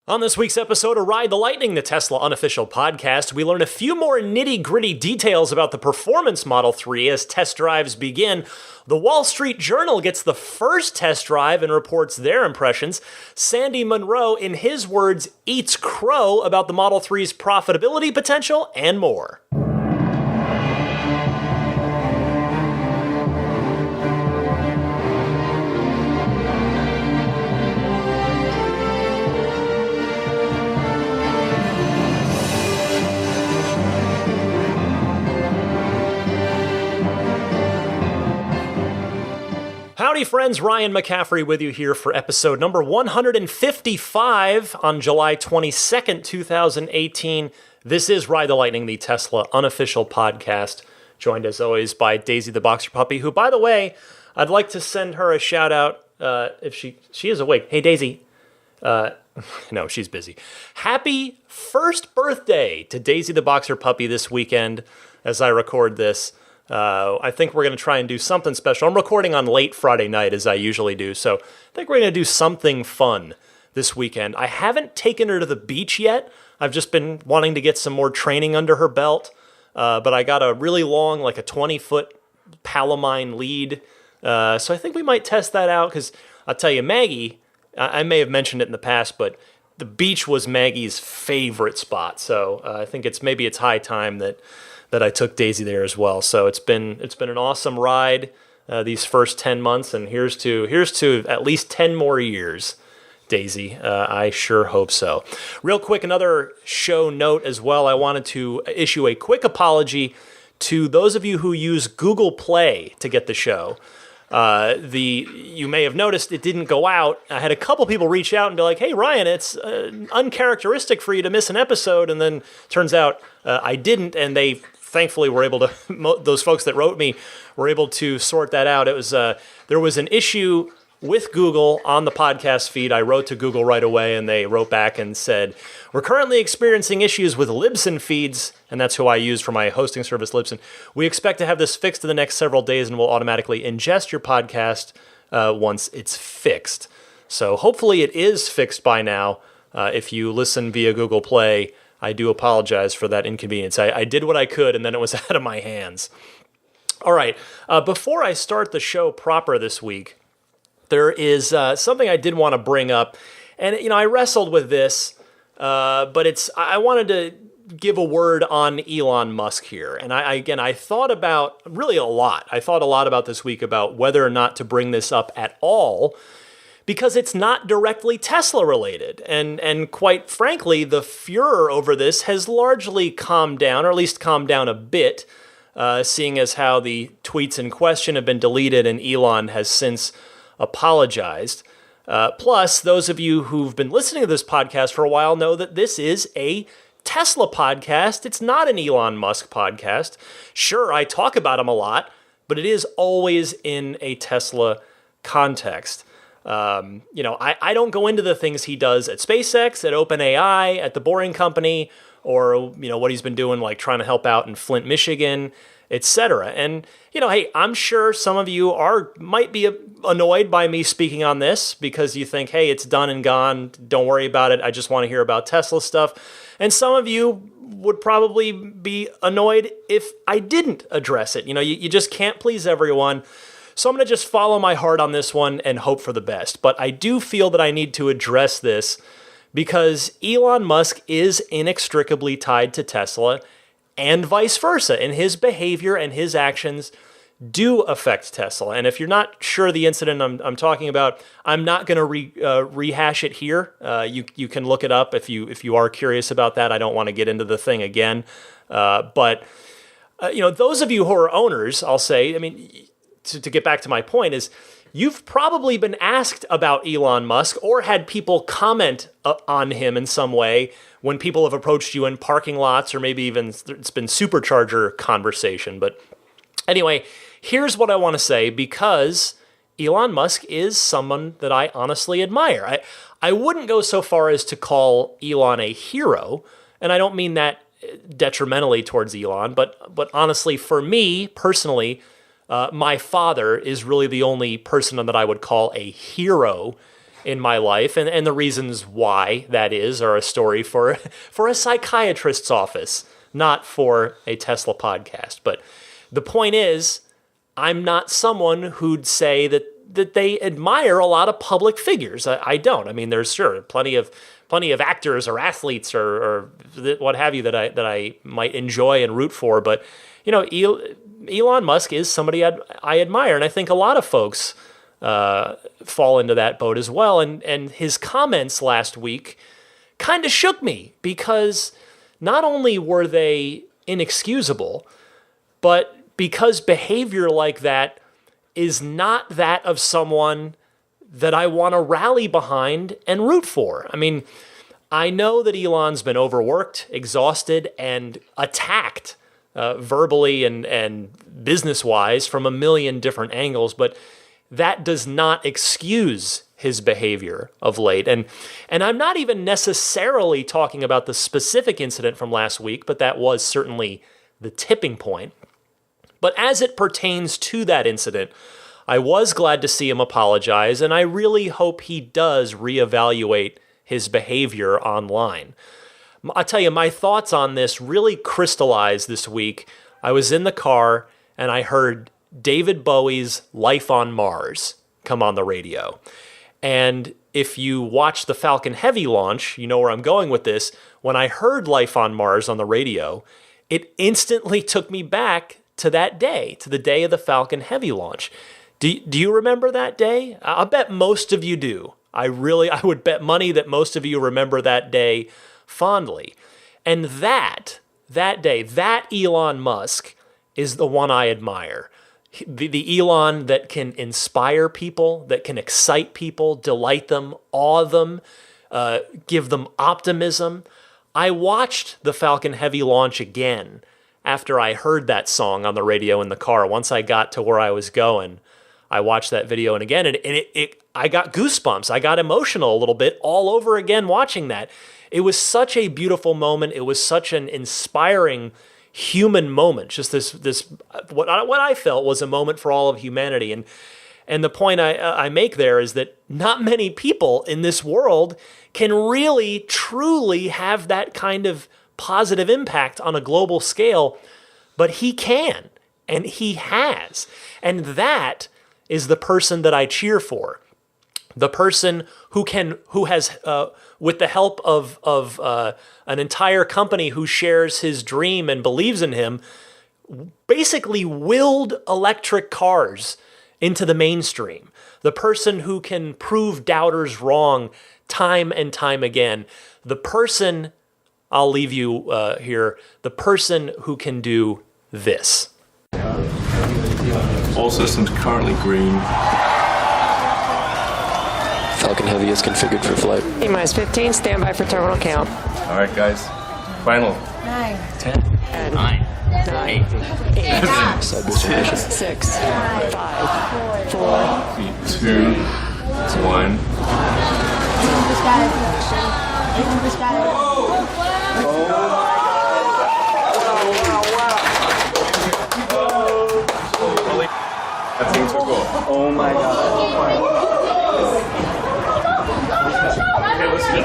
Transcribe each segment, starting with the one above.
On this week's episode of Ride the Lightning, the Tesla unofficial podcast, we learn a few more nitty-gritty details about the performance Model 3 as test drives begin. The Wall Street Journal gets the first test drive and reports their impressions. Sandy Munro, in his words, eats crow about the Model 3's profitability potential and more. Howdy friends, Ryan McCaffrey with you here for episode number 155 on July 22nd, 2018. This is Ride the Lightning, the Tesla unofficial podcast, joined as always by Daisy the Boxer Puppy, who, by the way, I'd like to send her a shout out if she is awake. Hey Daisy. No, she's busy. Happy first birthday to Daisy the Boxer Puppy this weekend as I record this. I think we're going to try and do something special. I'm recording on late Friday night, as I usually do, so I think we're going to do something fun this weekend. I haven't taken her to the beach yet. I've just been wanting to get some more training under her belt, but I got a really long, like a 20-foot Palomine lead, so I think we might test that out, because I'll tell you, Maggie, I may have mentioned it in the past, but the beach was Maggie's favorite spot, so I think it's high time that I took Daisy there as well. So it's been an awesome ride these first 10 months, and here's to at least 10 more years, Daisy. I sure hope so. Real quick, another show note as well. I wanted to issue a quick apology to those of you who use Google Play to get the show. You may have noticed it didn't go out. I had a couple people reach out and be like, "Hey Ryan, it's uncharacteristic for you to miss an episode," and then turns out I didn't, and they thankfully were able to, those folks that wrote me were able to sort that out. It was there was an issue with Google on the podcast feed. I wrote to Google right away, and they wrote back and said, "We're currently experiencing issues with Libsyn feeds," and that's who I use for my hosting service, Libsyn. "We expect to have this fixed in the next several days, and will automatically ingest your podcast once it's fixed." So hopefully it is fixed by now. If you listen via Google Play, I do apologize for that inconvenience. I did what I could, and then it was out of my hands. All right, before I start the show proper this week, there is something I did want to bring up, and I wrestled with this, but I wanted to give a word on Elon Musk here, and I thought about really a lot. I thought a lot about this week about whether or not to bring this up at all, because it's not directly Tesla related, and quite frankly, the furor over this has largely calmed down, or at least calmed down a bit, seeing as how the tweets in question have been deleted, and Elon has since apologized. Plus, those of you who've been listening to this podcast for a while know that this is a Tesla podcast. It's not an Elon Musk podcast. Sure, I talk about him a lot, but it is always in a Tesla context. I don't go into the things he does at SpaceX, at OpenAI, at the Boring Company, or, what he's been doing, like trying to help out in Flint, Michigan, etc. And, hey, I'm sure some of you might be annoyed by me speaking on this because you think, hey, it's done and gone. Don't worry about it. I just want to hear about Tesla stuff. And some of you would probably be annoyed if I didn't address it. You just can't please everyone. So I'm going to just follow my heart on this one and hope for the best. But I do feel that I need to address this because Elon Musk is inextricably tied to Tesla and vice versa. And his behavior and his actions do affect Tesla. And if you're not sure the incident I'm talking about, I'm not going to rehash it here. You can look it up if you are curious about that. I don't want to get into the thing again. But those of you who are owners, I'll say, to get back to my point, is you've probably been asked about Elon Musk or had people comment on him in some way when people have approached you in parking lots, or maybe even it's been supercharger conversation. But anyway, here's what I want to say, because Elon Musk is someone that I honestly admire. I wouldn't go so far as to call Elon a hero, and I don't mean that detrimentally towards Elon, but honestly, for me personally, my father is really the only person that I would call a hero in my life, and the reasons why that is are a story for a psychiatrist's office, not for a Tesla podcast. But the point is, I'm not someone who'd say that they admire a lot of public figures. I don't. I mean, there's sure plenty of actors or athletes or what have you that I might enjoy and root for. But Elon Musk is somebody I admire, and I think a lot of folks fall into that boat as well. And his comments last week kind of shook me, because not only were they inexcusable, but because behavior like that is not that of someone that I want to rally behind and root for. I mean, I know that Elon's been overworked, exhausted, and attacked verbally and business-wise from a million different angles, but that does not excuse his behavior of late. And I'm not even necessarily talking about the specific incident from last week, but that was certainly the tipping point. But as it pertains to that incident, I was glad to see him apologize, and I really hope he does reevaluate his behavior online. I'll tell you, my thoughts on this really crystallized this week. I was in the car, and I heard David Bowie's Life on Mars come on the radio. And if you watch the Falcon Heavy launch, you know where I'm going with this. When I heard Life on Mars on the radio, it instantly took me back to that day, to the day of the Falcon Heavy launch. Do you remember that day? I bet most of you do. I would bet money that most of you remember that day fondly. And that day, that Elon Musk is the one I admire. The Elon that can inspire people, that can excite people, delight them, awe them, give them optimism. I watched the Falcon Heavy launch again after I heard that song on the radio in the car. Once I got to where I was going, I watched that video and I got goosebumps. I got emotional a little bit all over again watching that. It was such a beautiful moment. It was such an inspiring human moment. Just this what I felt was a moment for all of humanity. And the point I make there is that not many people in this world can really, truly have that kind of positive impact on a global scale, but he can, and he has. And that is the person that I cheer for. The person who has, with the help of an entire company who shares his dream and believes in him, basically willed electric cars into the mainstream. The person who can prove doubters wrong time and time again. The person, I'll leave you here, the person who can do this. All systems currently green. Falcon Heavy is configured for flight. T-minus 15, stand by for terminal count. All right, guys. Final. 9, 10, 9, 8, Side booster mission. 6, 5, 4, 2, 1. That thing took off. Oh my god. Okay, let's go.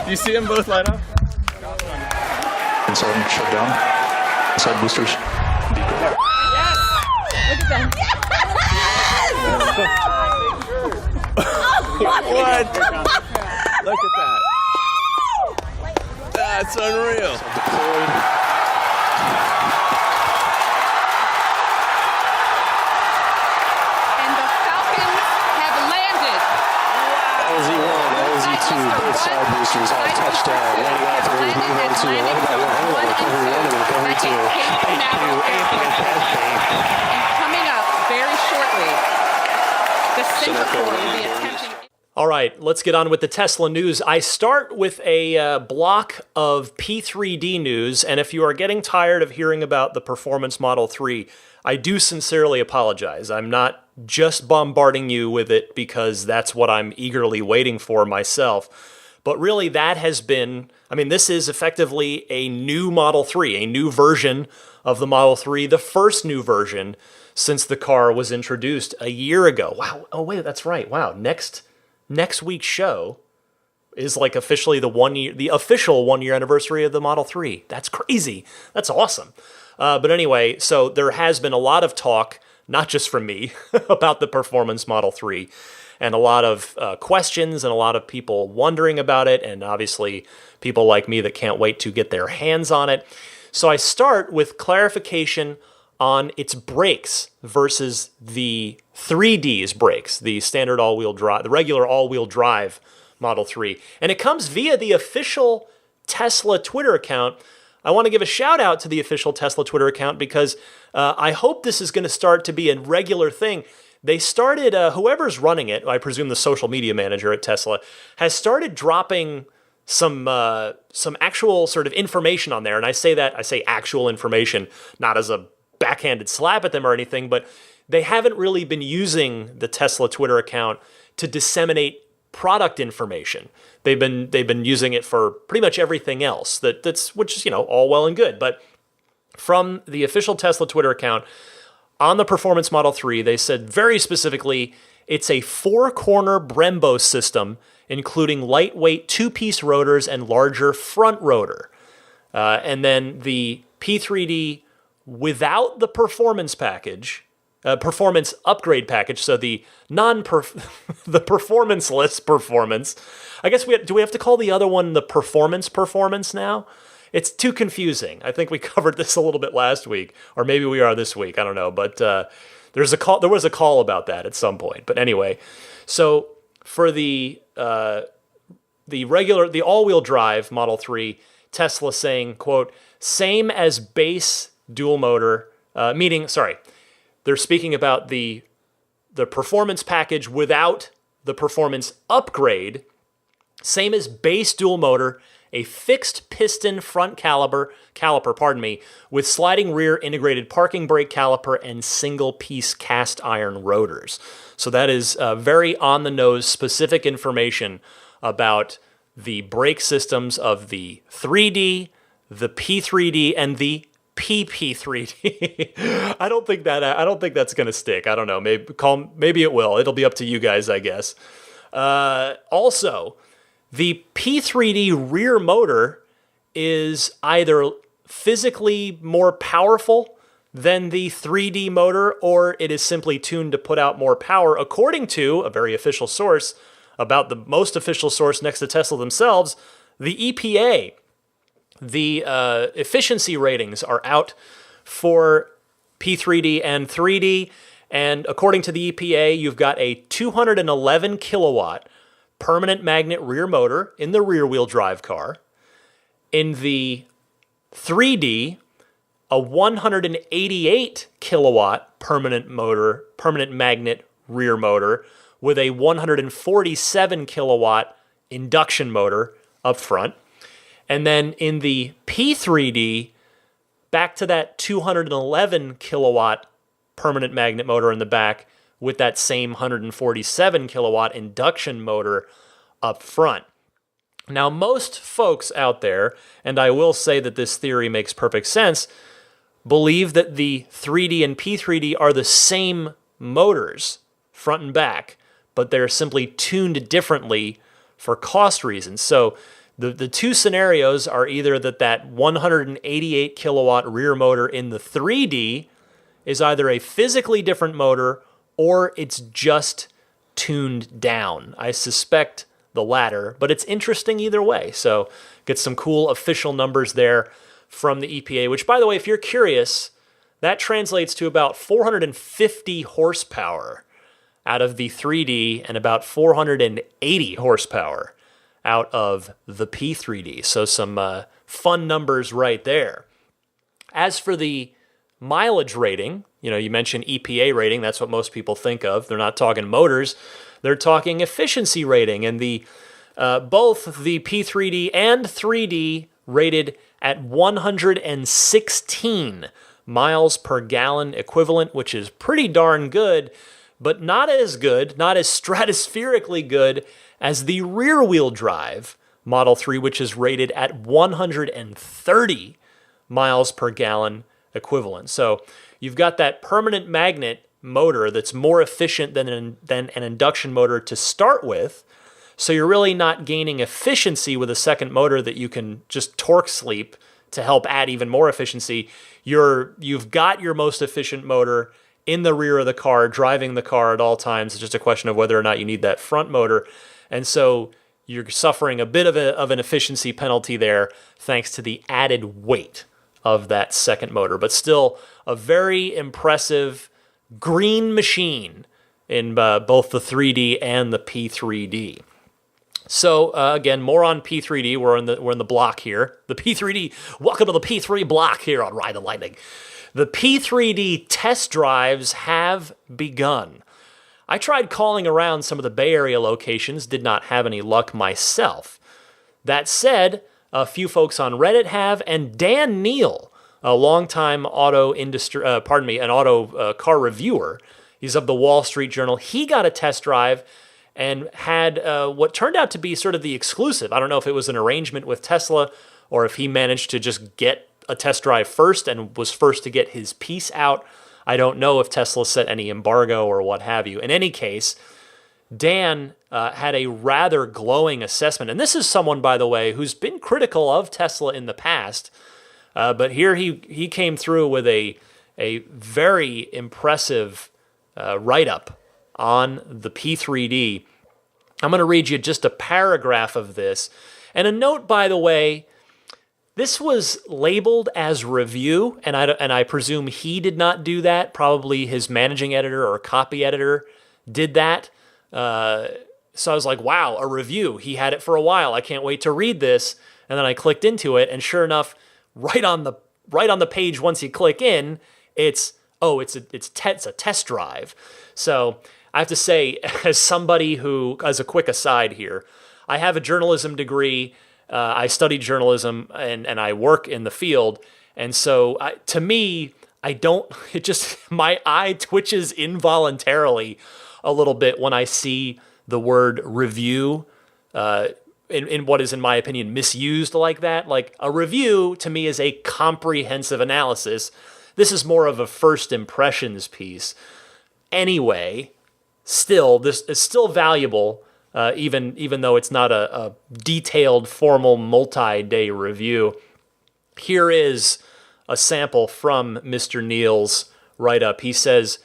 Do you see them both light up? Inside shut down. Side boosters. What? Look at that. That's unreal. Deployed. and the Falcons have landed. LZ1, LZ2, both side boosters all touchdown. Landing out through move on to 11 by 1, recovery 1 and recovery 2. And coming up very shortly, the center core will be attempting. All right, let's get on with the Tesla news. I start with a block of P3D news, and if you are getting tired of hearing about the Performance Model 3, I do sincerely apologize. I'm not just bombarding you with it because that's what I'm eagerly waiting for myself. But really that has been, I mean, this is effectively a new Model 3, a new version of the Model 3, the first new version since the car was introduced a year ago. Wow. Oh, wait, that's right. Wow. Next week's show is like officially the official 1 year anniversary of the Model 3. That's crazy. That's awesome. But anyway, so there has been a lot of talk, not just from me, about the performance Model 3, and a lot of questions and a lot of people wondering about it, and obviously people like me that can't wait to get their hands on it. So I start with clarification on its brakes versus the 3D's brakes, the standard all-wheel drive, the regular all-wheel drive Model 3. And it comes via the official Tesla Twitter account. I want to give a shout out to the official Tesla Twitter account because I hope this is going to start to be a regular thing. They started, whoever's running it, I presume the social media manager at Tesla, has started dropping some actual sort of information on there. And I say actual information, not as a backhanded slap at them or anything, but they haven't really been using the Tesla Twitter account to disseminate product information. They've been using it for pretty much everything else. Which is, all well and good. But from the official Tesla Twitter account, on the Performance Model 3, they said very specifically, it's a 4-corner Brembo system, including lightweight 2-piece rotors and larger front rotor. And then the P3D without the performance package, performance upgrade package, so the the performance-less performance. I guess do we have to call the other one the performance now? It's too confusing. I think we covered this a little bit last week, or maybe we are this week. I don't know, but there was a call about that at some point. But anyway, so for the all-wheel drive Model 3, Tesla saying, quote, same as base dual motor, they're speaking about the performance package without the performance upgrade, same as base dual motor, a fixed piston front caliper, with sliding rear integrated parking brake caliper and single piece cast iron rotors. So that is very on the nose specific information about the brake systems of the 3D, the P3D, and the PP3D. I don't think that's going to stick. I don't know. Maybe it will. It'll be up to you guys, I guess. Also, the P3D rear motor is either physically more powerful than the 3D motor, or it is simply tuned to put out more power, according to a very official source, about the most official source next to Tesla themselves, the EPA. The efficiency ratings are out for P3D and 3D, and according to the EPA, you've got a 211 kilowatt permanent magnet rear motor in the rear-wheel drive car. In the 3D, a 188 kilowatt permanent magnet rear motor with a 147 kilowatt induction motor up front. And then in the P3D, back to that 211 kilowatt permanent magnet motor in the back with that same 147 kilowatt induction motor up front. Now, most folks out there, and I will say that this theory makes perfect sense, believe that the 3D and P3D are the same motors, front and back, but they're simply tuned differently for cost reasons. So the two scenarios are either that 188 kilowatt rear motor in the 3D is either a physically different motor or it's just tuned down. I suspect the latter, but it's interesting either way. So get some cool official numbers there from the EPA, which, by the way, if you're curious, that translates to about 450 horsepower out of the 3D and about 480 horsepower out of the P3D. So some fun numbers right there. As for the mileage rating, you mentioned EPA rating. That's what most people think of. They're not talking motors. They're talking efficiency rating. And both the P3D and 3D rated at 116 miles per gallon equivalent, which is pretty darn good, but not as good, not as stratospherically good as the rear-wheel drive Model 3, which is rated at 130 miles per gallon equivalent. So you've got that permanent magnet motor that's more efficient than an induction motor to start with. So you're really not gaining efficiency with a second motor that you can just torque sleep to help add even more efficiency. You've got your most efficient motor in the rear of the car, driving the car at all times. It's just a question of whether or not you need that front motor. And so you're suffering a bit of an efficiency penalty there thanks to the added weight of that second motor. But still a very impressive green machine in both the 3D and the P3D. So again, more on P3D. We're in the block here. The P3D. Welcome to the P3 block here on Ride the Lightning. The P3D test drives have begun. I tried calling around some of the Bay Area locations, did not have any luck myself. That said, a few folks on Reddit have, and Dan Neal, a longtime an auto car reviewer, he's of the Wall Street Journal, he got a test drive and had what turned out to be sort of the exclusive. I don't know if it was an arrangement with Tesla or if he managed to just get a test drive first and was first to get his piece out. I don't know if Tesla set any embargo or what have you. In any case, Dan had a rather glowing assessment. And this is someone, by the way, who's been critical of Tesla in the past. But here he came through with a very impressive write-up on the P3D. I'm going to read you just a paragraph of this. And a note, by the way, this was labeled as review, and I presume he did not do that. Probably his managing editor or copy editor did that. So I was like, wow, a review. He had it for a while. I can't wait to read this. And then I clicked into it, and sure enough, right on the page once you click in, it's a test drive. So I have to say, as somebody who, as a quick aside here, I have a journalism degree. I studied journalism and I work in the field. And so to me, my eye twitches involuntarily a little bit when I see the word review in what is, in my opinion, misused like that. Like a review to me is a comprehensive analysis. This is more of a first impressions piece. Anyway, still, this is still valuable. Even though it's not a detailed, formal, multi-day review. Here is a sample from Mr. Neal's write-up. He says,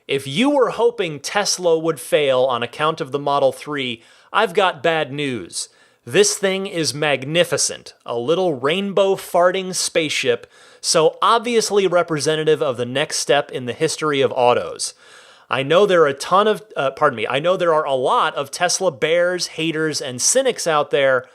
if you were hoping Tesla would fail on account of the Model 3, I've got bad news. This thing is magnificent. A little rainbow farting spaceship, so obviously representative of the next step in the history of autos. I know there are a lot of Tesla bears, haters, and cynics out there.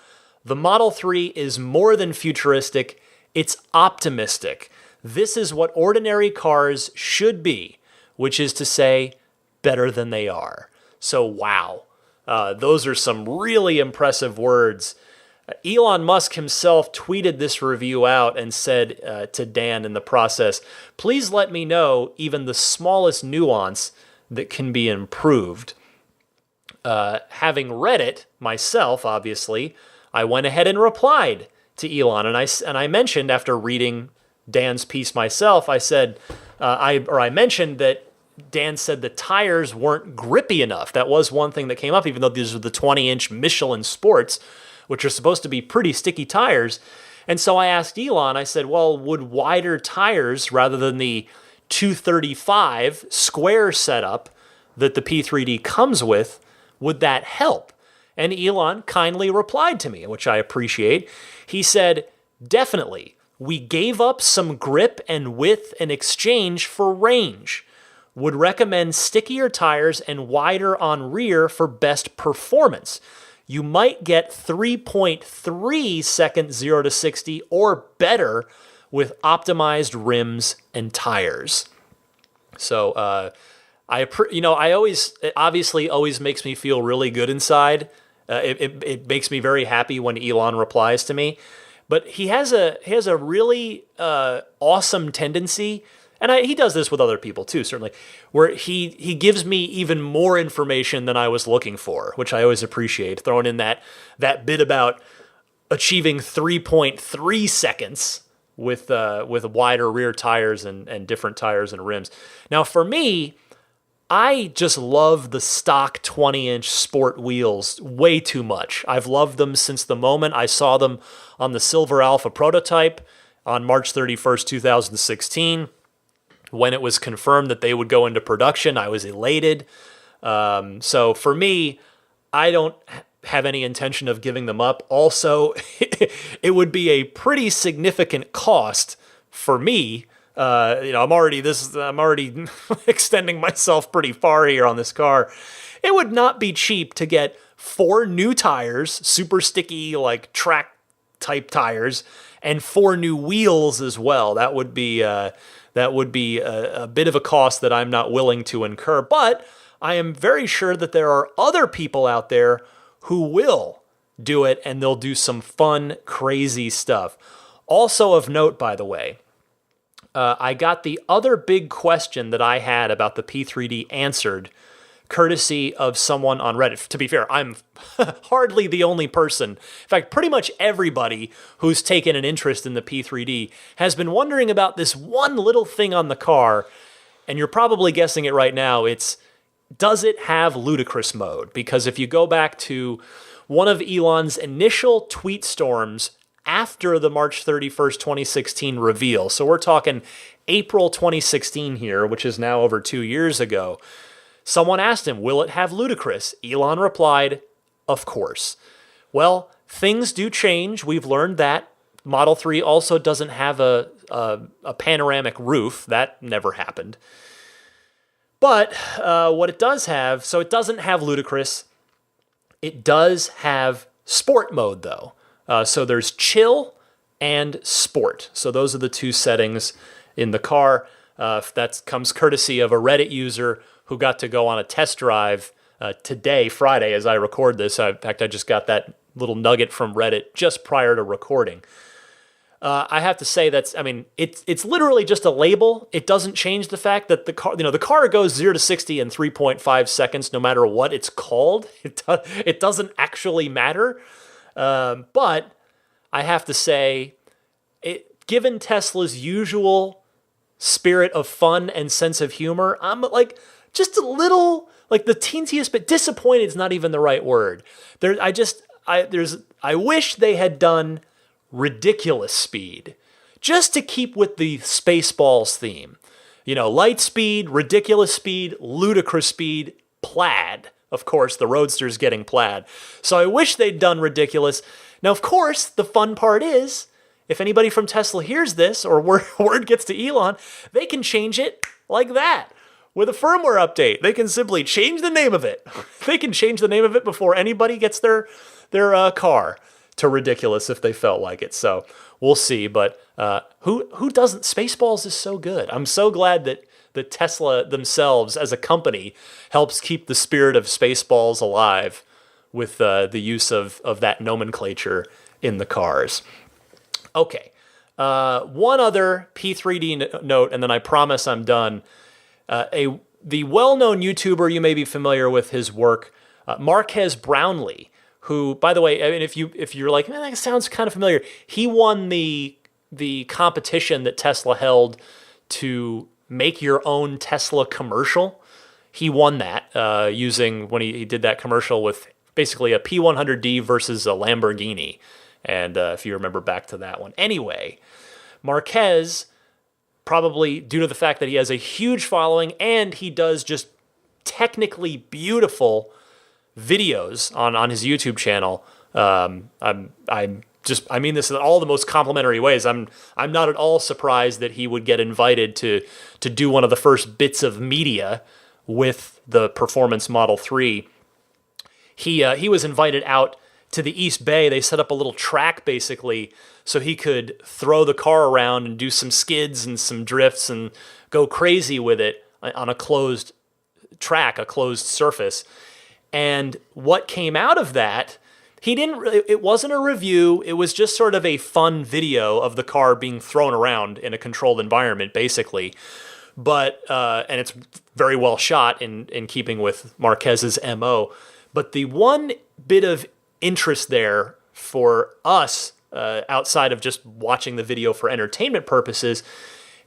The Model 3 is more than futuristic, it's optimistic. This is what ordinary cars should be, which is to say, better than they are. So wow, those are some really impressive words. Elon Musk himself tweeted this review out and said to Dan in the process, please let me know even the smallest nuance that can be improved. Having read it myself, obviously, I went ahead and replied to Elon, and I mentioned after reading Dan's piece myself, I said, I mentioned that Dan said the tires weren't grippy enough. That was one thing that came up, even though these are the 20-inch Michelin Sports, which are supposed to be pretty sticky tires. And so I asked Elon, I said, well, would wider tires rather than the 235 square setup that the P3D comes with, would that help? And Elon kindly replied to me, which I appreciate. He said, definitely. We gave up some grip and width in exchange for range. Would recommend stickier tires and wider on rear for best performance. You might get 3.3 seconds 0 to 60 or better with optimized rims and tires. So, it obviously always makes me feel really good inside. It makes me very happy when Elon replies to me. But he has a really awesome tendency, and he does this with other people too, certainly, where he gives me even more information than I was looking for, which I always appreciate. Throwing in that bit about achieving 3.3 seconds with wider rear tires and different tires and rims. Now, for me, I just love the stock 20-inch sport wheels way too much. I've loved them since the moment I saw them on the Silver Alpha prototype on March 31st, 2016. When it was confirmed that they would go into production, I was elated. So for me, I don't have any intention of giving them up. Also, it would be a pretty significant cost for me. I'm already extending myself pretty far here on this car. It would not be cheap to get 4 new tires, super sticky, like track type tires, and 4 new wheels as well. That would be a bit of a cost that I'm not willing to incur. But I am very sure that there are other people out there who will do it, and they'll do some fun, crazy stuff. Also of note, by the way, I got the other big question that I had about the P3D answered, courtesy of someone on Reddit. To be fair, I'm hardly the only person. In fact, pretty much everybody who's taken an interest in the P3D has been wondering about this one little thing on the car, and you're probably guessing it right now. It's, does it have ludicrous mode? Because if you go back to one of Elon's initial tweet storms after the March 31st, 2016 reveal, so we're talking April 2016 here, which is now over 2 years ago, someone asked him, will it have ludicrous? Elon replied, of course. Well, things do change. We've learned that. Model 3 also doesn't have a panoramic roof. That never happened. But what it does have, so it doesn't have ludicrous. It does have sport mode, though. So there's chill and sport. So those are the 2 settings in the car. That comes courtesy of a Reddit user who got to go on a test drive today, Friday, as I record this. In fact, I just got that little nugget from Reddit just prior to recording. I have to say it's literally just a label. It doesn't change the fact that the car goes 0 to 60 in 3.5 seconds, no matter what it's called. It doesn't actually matter. But I have to say, given Tesla's usual spirit of fun and sense of humor, I'm like just a little, like the teensiest bit disappointed is not even the right word. I wish they had done ridiculous speed, just to keep with the Spaceballs theme. Light speed, ridiculous speed, ludicrous speed, plaid. Of course, the Roadster's getting plaid. So I wish they'd done ridiculous. Now, of course, the fun part is, if anybody from Tesla hears this, or word gets to Elon, they can change it like that. With a firmware update, they can simply change the name of it. They can change the name of it before anybody gets their car to ridiculous if they felt like it. So we'll see. But who doesn't? Spaceballs is so good. I'm so glad that Tesla themselves as a company helps keep the spirit of Spaceballs alive with the use of that nomenclature in the cars. Okay. One other P3D note, and then I promise I'm done. The well-known YouTuber, you may be familiar with his work, Marques Brownlee, who, by the way, I mean, if you're like, man, that sounds kind of familiar, he won the competition that Tesla held to make your own Tesla commercial. He won that using, when he did that commercial with basically a P100D versus a Lamborghini. And if you remember back to that one. Anyway, Marques, probably due to the fact that he has a huge following and he does just technically beautiful videos on his YouTube channel. I mean this in all the most complimentary ways. I'm not at all surprised that he would get invited to do one of the first bits of media with the Performance Model 3. He was invited out to the East Bay. They set up a little track basically so he could throw the car around and do some skids and some drifts and go crazy with it on a closed track, a closed surface. And what came out of that, it wasn't a review, it was just sort of a fun video of the car being thrown around in a controlled environment, basically. But, and it's very well shot in keeping with Marquez's MO. But the one bit of interest there for us, outside of just watching the video for entertainment purposes,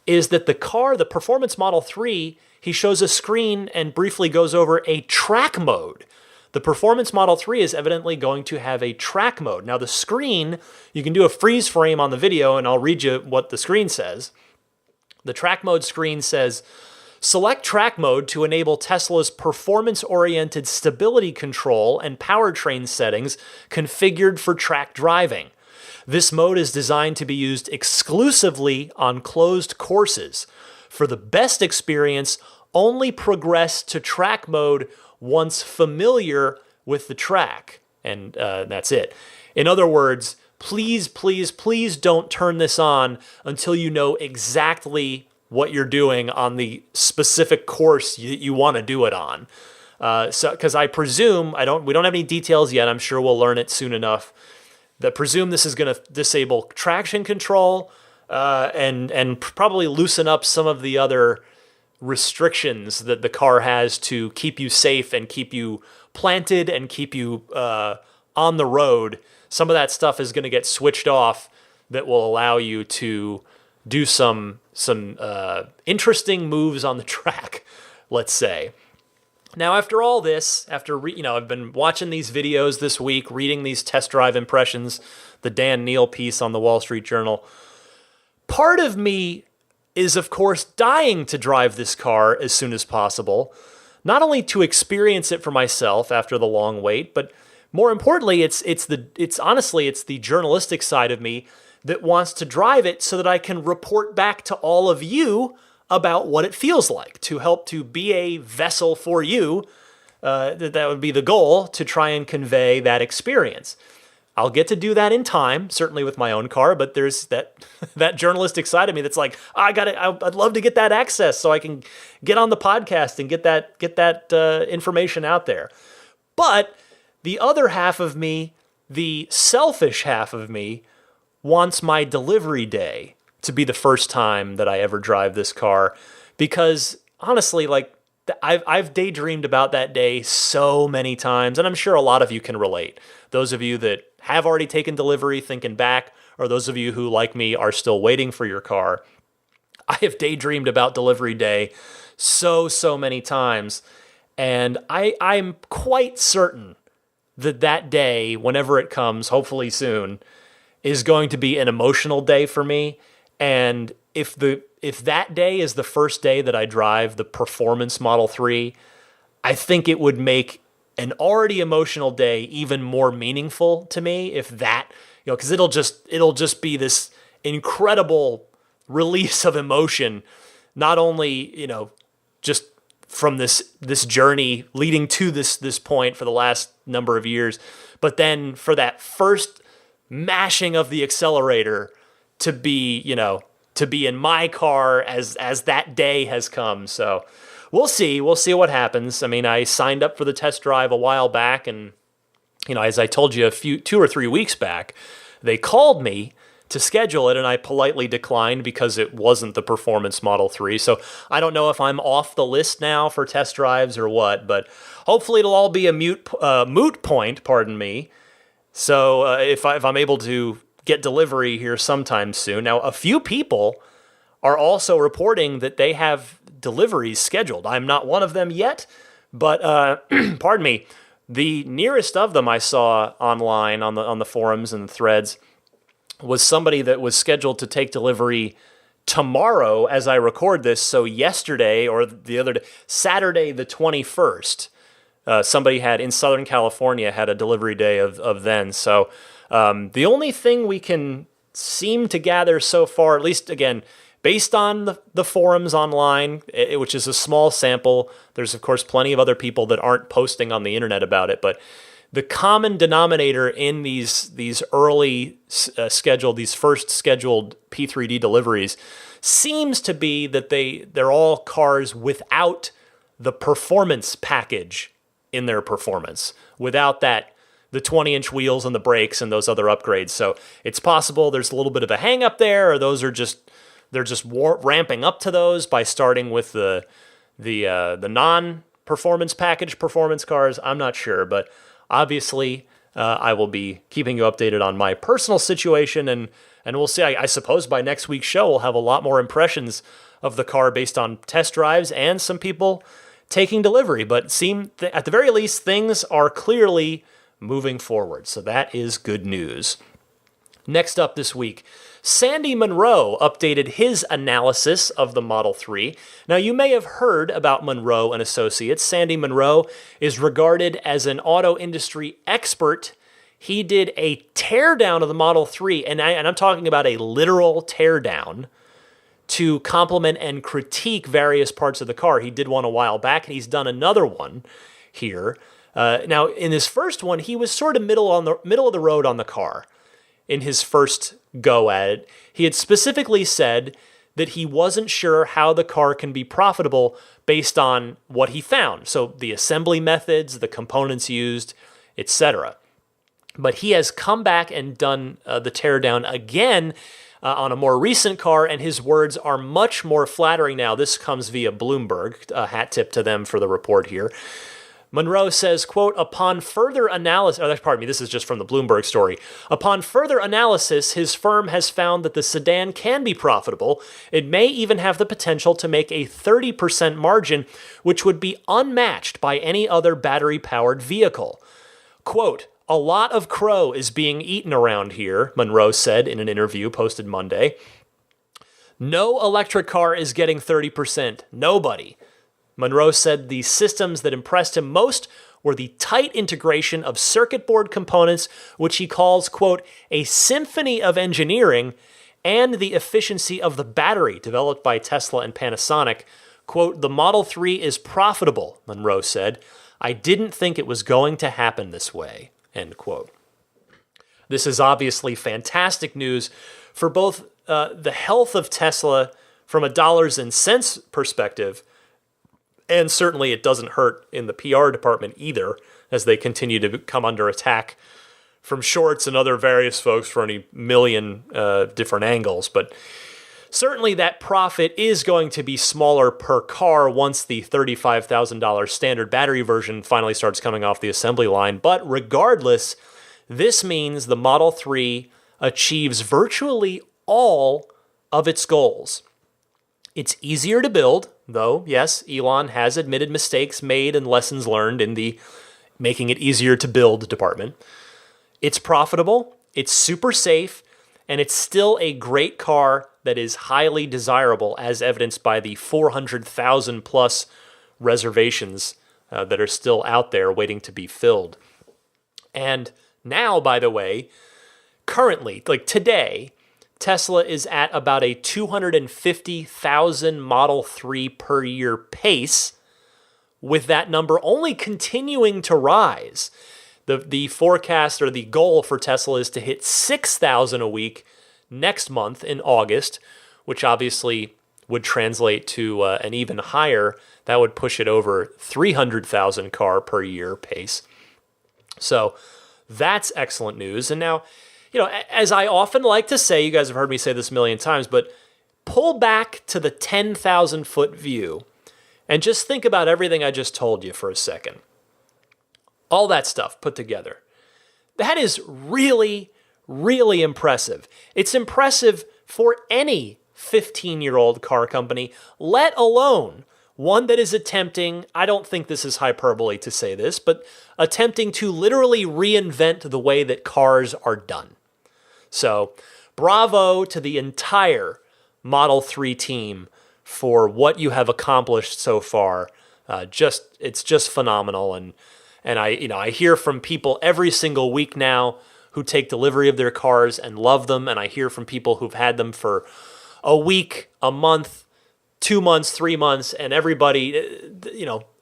is that the car, the Performance Model 3, he shows a screen and briefly goes over a track mode. The Performance Model 3 is evidently going to have a track mode. Now the screen, you can do a freeze frame on the video and I'll read you what the screen says. The track mode screen says, select track mode to enable Tesla's performance-oriented stability control and powertrain settings configured for track driving. This mode is designed to be used exclusively on closed courses. For the best experience, only progress to track mode once familiar with the track. And that's it. In other words, please, please, please don't turn this on until you know exactly what you're doing on the specific course you want to do it on. Because I presume, we don't have any details yet. I'm sure we'll learn it soon enough. That presume this is going to disable traction control and probably loosen up some of the other restrictions that the car has to keep you safe and keep you planted and keep you on the road. Some of that stuff is going to get switched off that will allow you to do some interesting moves on the track, let's say. Now, after all this, I've been watching these videos this week, reading these test drive impressions, the Dan Neal piece on the Wall Street Journal. Part of me is, of course, dying to drive this car as soon as possible, not only to experience it for myself after the long wait, but more importantly, it's the journalistic side of me that wants to drive it so that I can report back to all of you about what it feels like, to help to be a vessel for you. That would be the goal, to try and convey that experience. I'll get to do that in time, certainly with my own car, but there's that journalistic side of me that's like, I'd love to get that access so I can get on the podcast and get that information out there. But the other half of me, the selfish half of me, wants my delivery day to be the first time that I ever drive this car, because honestly, I've daydreamed about that day so many times, and I'm sure a lot of you can relate. Those of you that have already taken delivery thinking back, or those of you who, like me, are still waiting for your car. I have daydreamed about delivery day so many times, and I'm quite certain that day, whenever it comes, hopefully soon, is going to be an emotional day for me. And if that day is the first day that I drive the Performance Model 3, I think it would make an already emotional day even more meaningful to me, if that, because it'll just be this incredible release of emotion, not only, just from this journey leading to this point for the last number of years, but then for that first mashing of the accelerator to be in my car as that day has come. So we'll see what happens. I mean, I signed up for the test drive a while back, and as I told you 2 or 3 weeks back, they called me to schedule it, and I politely declined because it wasn't the Performance Model 3. So I don't know if I'm off the list now for test drives or what, but hopefully it'll all be a moot point, pardon me. So if I'm able to get delivery here sometime soon. Now, a few people are also reporting that they have deliveries scheduled. I'm not one of them yet, but pardon me, the nearest of them I saw online on the forums and the threads was somebody that was scheduled to take delivery tomorrow as I record this. So yesterday, or the other day, Saturday the 21st, somebody in Southern California had a delivery day of then. So the only thing we can seem to gather so far, at least again, based on the forums online, which is a small sample, there's of course plenty of other people that aren't posting on the internet about it, but the common denominator in these early these first scheduled P3D deliveries seems to be that they're all cars without the performance package in their performance, without the 20-inch wheels and the brakes and those other upgrades. So it's possible there's a little bit of a hang up there, or they're just ramping up to those by starting with the non-performance package performance cars. I'm not sure, but obviously I will be keeping you updated on my personal situation, and we'll see. I suppose by next week's show, we'll have a lot more impressions of the car based on test drives and some people taking delivery. But at the very least, things are clearly moving forward. So that is good news. Next up this week, Sandy Munro updated his analysis of the Model 3. Now, you may have heard about Munro & Associates. Sandy Munro is regarded as an auto industry expert. He did a teardown of the Model 3, and I'm talking about a literal teardown, to complement and critique various parts of the car. He did one a while back, and he's done another one here. Now, in his first one, he was sort of middle of the road on the car. In his first go at it, he had specifically said that he wasn't sure how the car can be profitable based on what he found. So the assembly methods, the components used, etc. But he has come back and done the teardown again on a more recent car, and his words are much more flattering now. This comes via Bloomberg. A hat tip to them for the report here. Munro says, quote, upon further analysis, this is just from the Bloomberg story. Upon further analysis, his firm has found that the sedan can be profitable. It may even have the potential to make a 30% margin, which would be unmatched by any other battery-powered vehicle. Quote, a lot of crow is being eaten around here, Munro said in an interview posted Monday. No electric car is getting 30%. Nobody. Munro said the systems that impressed him most were the tight integration of circuit board components, which he calls, quote, a symphony of engineering, and the efficiency of the battery developed by Tesla and Panasonic. Quote, the Model 3 is profitable, Munro said. I didn't think it was going to happen this way, end quote. This is obviously fantastic news for both the health of Tesla from a dollars and cents perspective, and certainly it doesn't hurt in the PR department either, as they continue to come under attack from shorts and other various folks for any million different angles. But certainly that profit is going to be smaller per car once the $35,000 standard battery version finally starts coming off the assembly line. But regardless, this means the Model 3 achieves virtually all of its goals. It's easier to build, though, yes, Elon has admitted mistakes made and lessons learned in the making it easier to build department. It's profitable, it's super safe, and it's still a great car that is highly desirable, as evidenced by the 400,000 plus reservations that are still out there waiting to be filled. And now, by the way, currently, like today, Tesla is at about a 250,000 Model 3 per year pace, with that number only continuing to rise. The forecast or the goal for Tesla is to hit 6,000 a week next month in August, which obviously would translate to an even higher. That would push it over 300,000 car per year pace. So that's excellent news. And now, as I often like to say, you guys have heard me say this a million times, but pull back to the 10,000 foot view and just think about everything I just told you for a second. All that stuff put together. That is really, really impressive. It's impressive for any 15-year-old car company, let alone one that is attempting, I don't think this is hyperbole to say this, but attempting to literally reinvent the way that cars are done. So, bravo to the entire Model 3 team for what you have accomplished so far. It's just phenomenal, and I hear from people every single week now who take delivery of their cars and love them, and I hear from people who've had them for a week, a month, 2 months, 3 months, and everybody,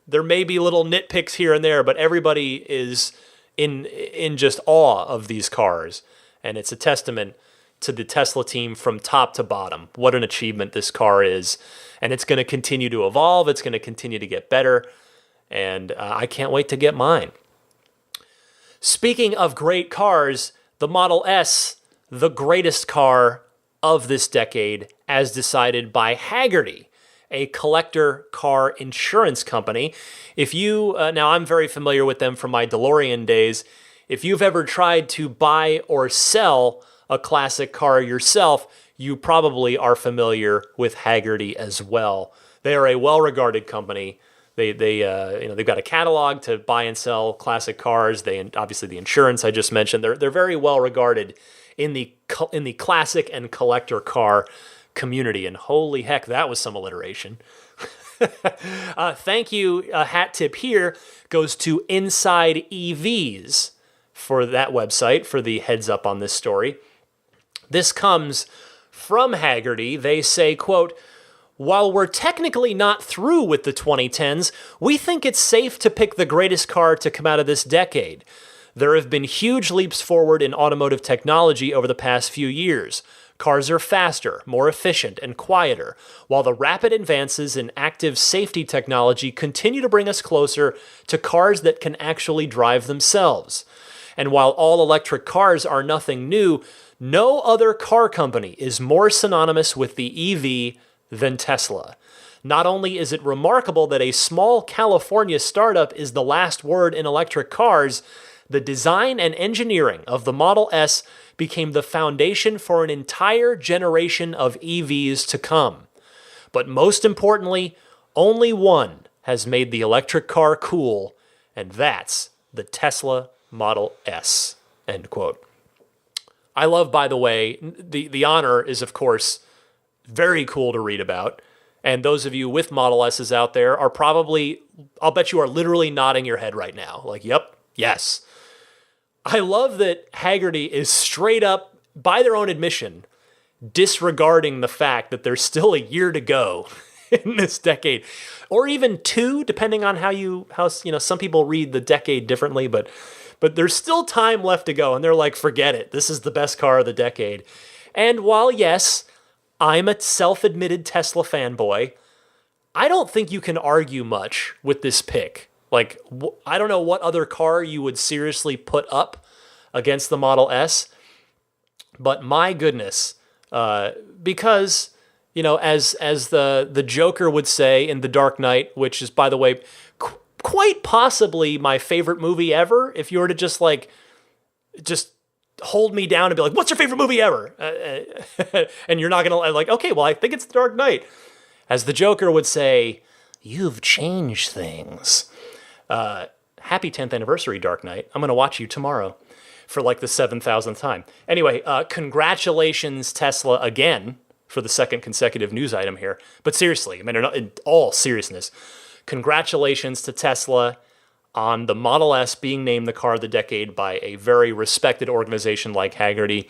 there may be little nitpicks here and there, but everybody is in just awe of these cars. And it's a testament to the Tesla team from top to bottom. What an achievement this car is. And it's going to continue to evolve. It's going to continue to get better. And I can't wait to get mine. Speaking of great cars, the Model S, the greatest car of this decade, as decided by Hagerty, a collector car insurance company. If you, now I'm very familiar with them from my DeLorean days. if you've ever tried to buy or sell a classic car yourself, you probably are familiar with Haggerty as well. They are a well-regarded company. They've got a catalog to buy and sell classic cars. Obviously the insurance I just mentioned. They're very well-regarded in the classic and collector car community. And holy heck, that was some alliteration. Thank you. A hat tip here goes to Inside EVs for that website for the heads up on this story. This comes from Haggerty. They say, quote, "While we're technically not through with the 2010s, we think it's safe to pick the greatest car to come out of this decade. There have been huge leaps forward in automotive technology over the past few years. Cars are faster, more efficient, and quieter, while the rapid advances in active safety technology continue to bring us closer to cars that can actually drive themselves. And while all-electric cars are nothing new, no other car company is more synonymous with the EV than Tesla. Not only is it remarkable that a small California startup is the last word in electric cars, the design and engineering of the Model S became the foundation for an entire generation of EVs to come. But most importantly, only one has made the electric car cool, and that's the Tesla Model S." End quote. I love, by the way, the honor is, of course, very cool to read about. And those of you with Model S's out there are probably, I'll bet you are literally nodding your head right now. Like, yep, yes. I love that Haggerty is straight up, by their own admission, disregarding the fact that there's still a year to go in this decade, or even two, depending on how some people read the decade differently, but there's still time left to go, and they're like, forget it, this is the best car of the decade. And while, yes, I'm a self-admitted Tesla fanboy, I don't think you can argue much with this pick. Like, I don't know what other car you would seriously put up against the Model S, but my goodness, because, as the Joker would say in The Dark Knight, which is, by the way, quite possibly my favorite movie ever, if you were to just hold me down and be like, what's your favorite movie ever? And you're not going to okay, well, I think it's The Dark Knight. As the Joker would say, you've changed things. Happy 10th anniversary, Dark Knight. I'm going to watch you tomorrow for the 7,000th time. Anyway, congratulations, Tesla, again, for the second consecutive news item here. But seriously, in all seriousness, congratulations to Tesla on the Model S being named the car of the decade by a very respected organization like Haggerty.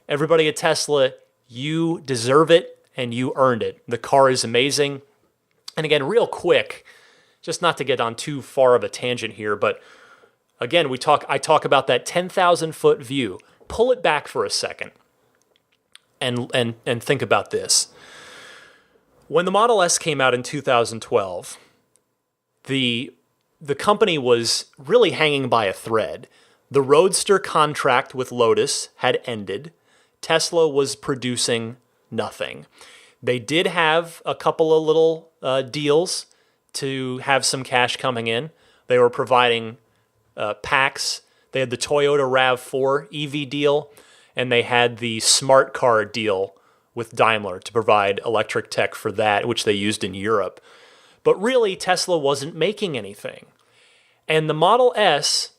Everybody at Tesla, you deserve it and you earned it. The car is amazing. And again, real quick, just not to get on too far of a tangent here, but again, I talk about that 10,000 foot view. Pull it back for a second and think about this. When the Model S came out in 2012, the company was really hanging by a thread. The Roadster contract with Lotus had ended. Tesla was producing nothing. They did have a couple of little deals to have some cash coming in. They were providing packs. They had the Toyota RAV4 EV deal, and they had the Smart Car deal with Daimler to provide electric tech for that, which they used in Europe. But really, Tesla wasn't making anything. And the Model S,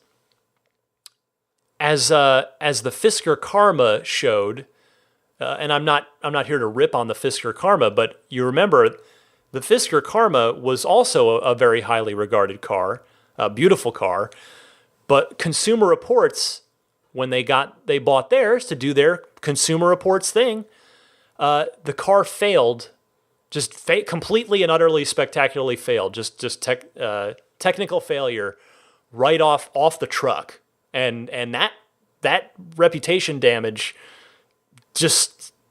as the Fisker Karma showed, and I'm not here to rip on the Fisker Karma, but you remember the Fisker Karma was also a very highly regarded car, a beautiful car, but Consumer Reports, when they bought theirs to do their Consumer Reports thing, the car failed, completely and utterly spectacularly failed, technical failure right off the truck, and that reputation damage,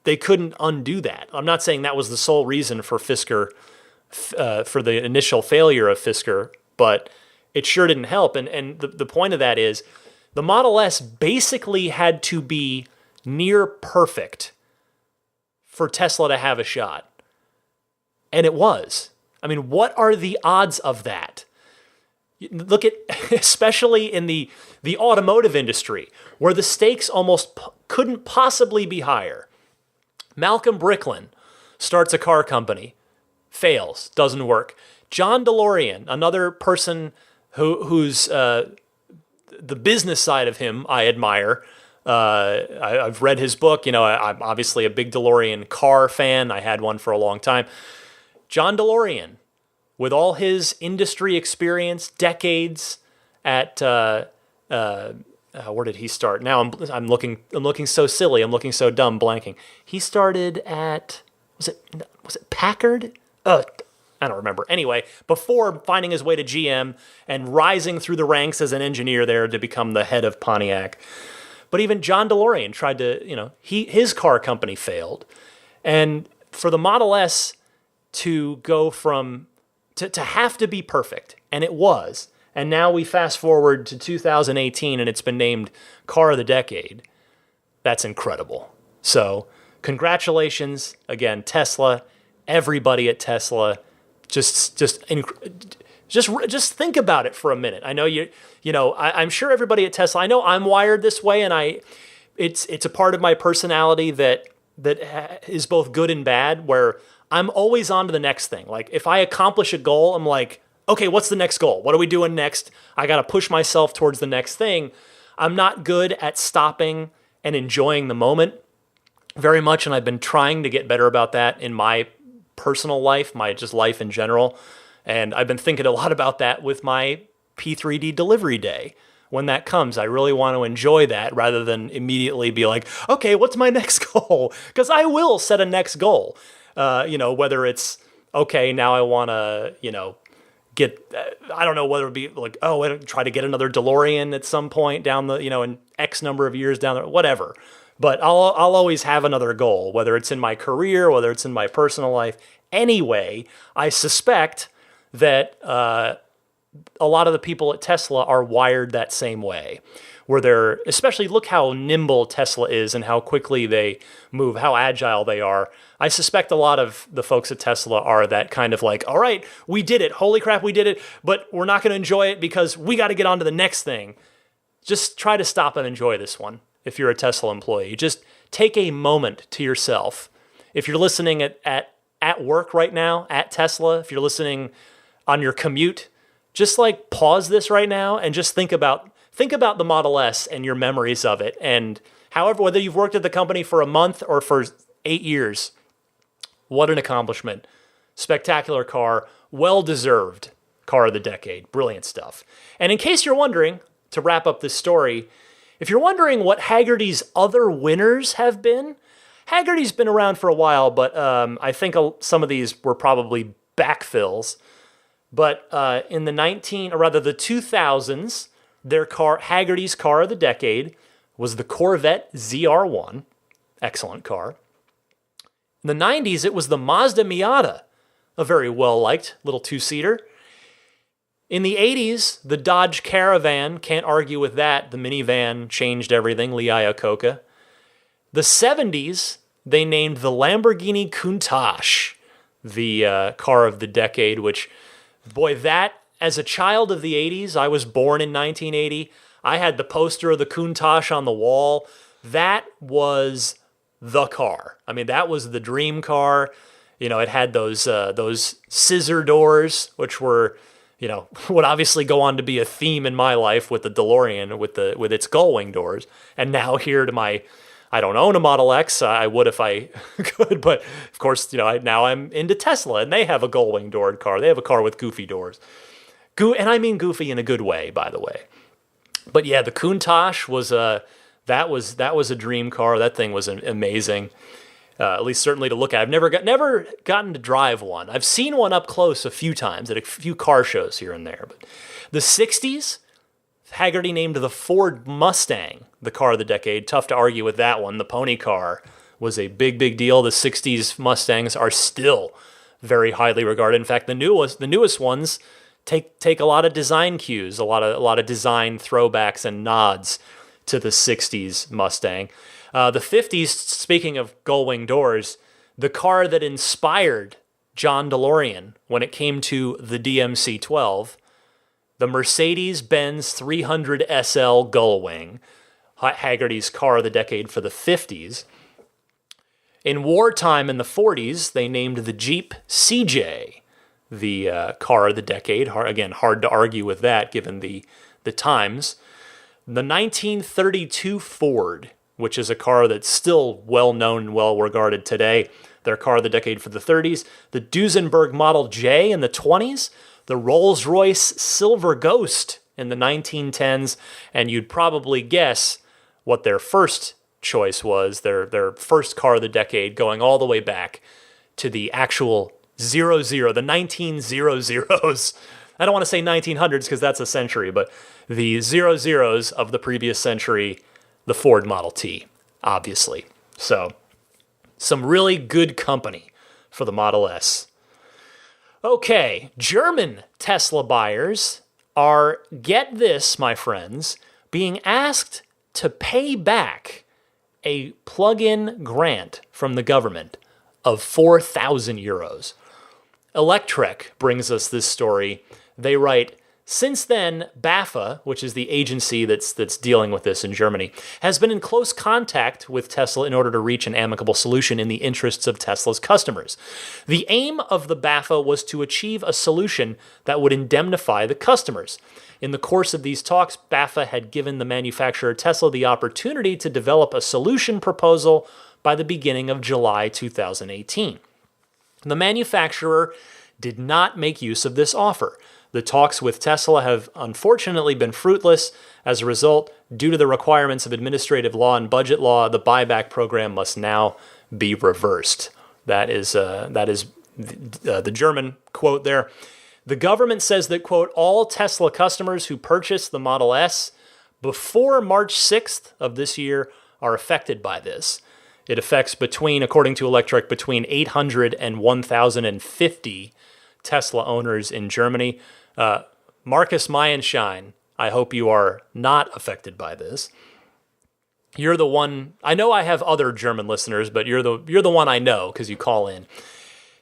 they couldn't undo that. I'm not saying that was the sole reason for Fisker, for the initial failure of Fisker, but it sure didn't help. And the point of that is, the Model S basically had to be near perfect for Tesla to have a shot. And it was. What are the odds of that? Look at, especially in the automotive industry, where the stakes almost couldn't possibly be higher. Malcolm Bricklin starts a car company, fails, doesn't work. John DeLorean, another person who's the business side of him I admire. I've read his book. I'm obviously a big DeLorean car fan. I had one for a long time. John DeLorean, with all his industry experience, decades at where did he start? Now I'm looking so silly. I'm looking so dumb, blanking. He started at was it Packard? I don't remember. Anyway, before finding his way to GM and rising through the ranks as an engineer there to become the head of Pontiac. But even John DeLorean tried to, his car company failed. And for the Model S to go from, to have to be perfect, and it was, and now we fast forward to 2018 and it's been named Car of the Decade, that's incredible. So congratulations, again, Tesla, everybody at Tesla. Just think about it for a minute. I know I'm sure everybody at Tesla, I know I'm wired this way, and it's a part of my personality that is both good and bad, where I'm always on to the next thing. Like if I accomplish a goal, I'm like, okay, what's the next goal? What are we doing next? I got to push myself towards the next thing. I'm not good at stopping and enjoying the moment very much, and I've been trying to get better about that in my personal life, my just life in general. And I've been thinking a lot about that with my P3D delivery day. When that comes, I really want to enjoy that rather than immediately be like, okay, what's my next goal? Because I will set a next goal. Whether it's, okay, now I want to, get, I don't know whether it be like, I try to get another DeLorean at some point down the, in X number of years down there, whatever. But I'll always have another goal, whether it's in my career, whether it's in my personal life. Anyway, I suspect that a lot of the people at Tesla are wired that same way, where they're, especially look how nimble Tesla is and how quickly they move, how agile they are. I suspect a lot of the folks at Tesla are that kind of like, all right, we did it. Holy crap, we did it. But we're not going to enjoy it because we got to get on to the next thing. Just try to stop and enjoy this one. If you're a Tesla employee, just take a moment to yourself. If you're listening at work right now, at Tesla, if you're listening on your commute, just like pause this right now and just think about the Model S and your memories of it. And however, whether you've worked at the company for a month or for 8 years, what an accomplishment. Spectacular car, well-deserved car of the decade. Brilliant stuff. And in case you're wondering, to wrap up this story, if you're wondering what Hagerty's other winners have been, Hagerty's been around for a while, but I think some of these were probably backfills. But in the 2000s, Hagerty's car of the decade was the Corvette ZR1, excellent car. In the 90s, it was the Mazda Miata, a very well-liked little two-seater. In the 80s, the Dodge Caravan, can't argue with that. The minivan changed everything, Lee Iacocca. The 70s, they named the Lamborghini Countach the car of the decade, which, boy, that, as a child of the 80s, I was born in 1980. I had the poster of the Countach on the wall. That was the car. I mean, that was the dream car. It had those scissor doors, which were, would obviously go on to be a theme in my life with the DeLorean, with its gull-wing doors. And now here to I don't own a Model X. I would if I could, but of course, now I'm into Tesla, and they have a gull-wing doored car. They have a car with goofy doors. And I mean goofy in a good way, by the way. But yeah, the Countach was that was a dream car. That thing was amazing. At least certainly to look at. I've never gotten to drive one. I've seen one up close a few times at a few car shows here and there. But the 60s, Hagerty named the Ford Mustang the car of the decade. Tough to argue with that one. The pony car was a big deal. The 60s Mustangs are still very highly regarded. In fact, the newest ones take a lot of design cues, a lot of design throwbacks and nods to the 60s Mustang. The 50s, speaking of gull-wing doors, the car that inspired John DeLorean when it came to the DMC-12, the Mercedes-Benz 300 SL Gullwing, Haggerty's car of the decade for the 50s. In wartime in the 40s, they named the Jeep CJ the car of the decade. Again, hard to argue with that given the times. The 1932 Ford, which is a car that's still well known and well regarded today, their car of the decade for the 30s. The Duesenberg Model J in the 20s. The Rolls-Royce Silver Ghost in the 1910s. And you'd probably guess what their first choice was, their first car of the decade, going all the way back to the actual 00, the 1900s. I don't want to say 1900s because that's a century, but the 00s of the previous century, the Ford Model T, obviously. So, some really good company for the Model S. Okay, German Tesla buyers are, get this, my friends, being asked to pay back a plug-in grant from the government of 4,000 euros. Electrek brings us this story. They write, since then, BAFA, which is the agency that's dealing with this in Germany, has been in close contact with Tesla in order to reach an amicable solution in the interests of Tesla's customers. The aim of the BAFA was to achieve a solution that would indemnify the customers. In the course of these talks, BAFA had given the manufacturer Tesla the opportunity to develop a solution proposal by the beginning of July 2018. The manufacturer did not make use of this offer. The talks with Tesla have unfortunately been fruitless. As a result, due to the requirements of administrative law and budget law, the buyback program must now be reversed. That is the German quote there. The government says that, quote, all Tesla customers who purchased the Model S before March 6th of this year are affected by this. It affects according to Electrek, between 800 and 1,050 Tesla owners in Germany. Marcus Meyenschein, I hope you are not affected by this. You're the one. I know I have other German listeners, but you're the one I know because you call in.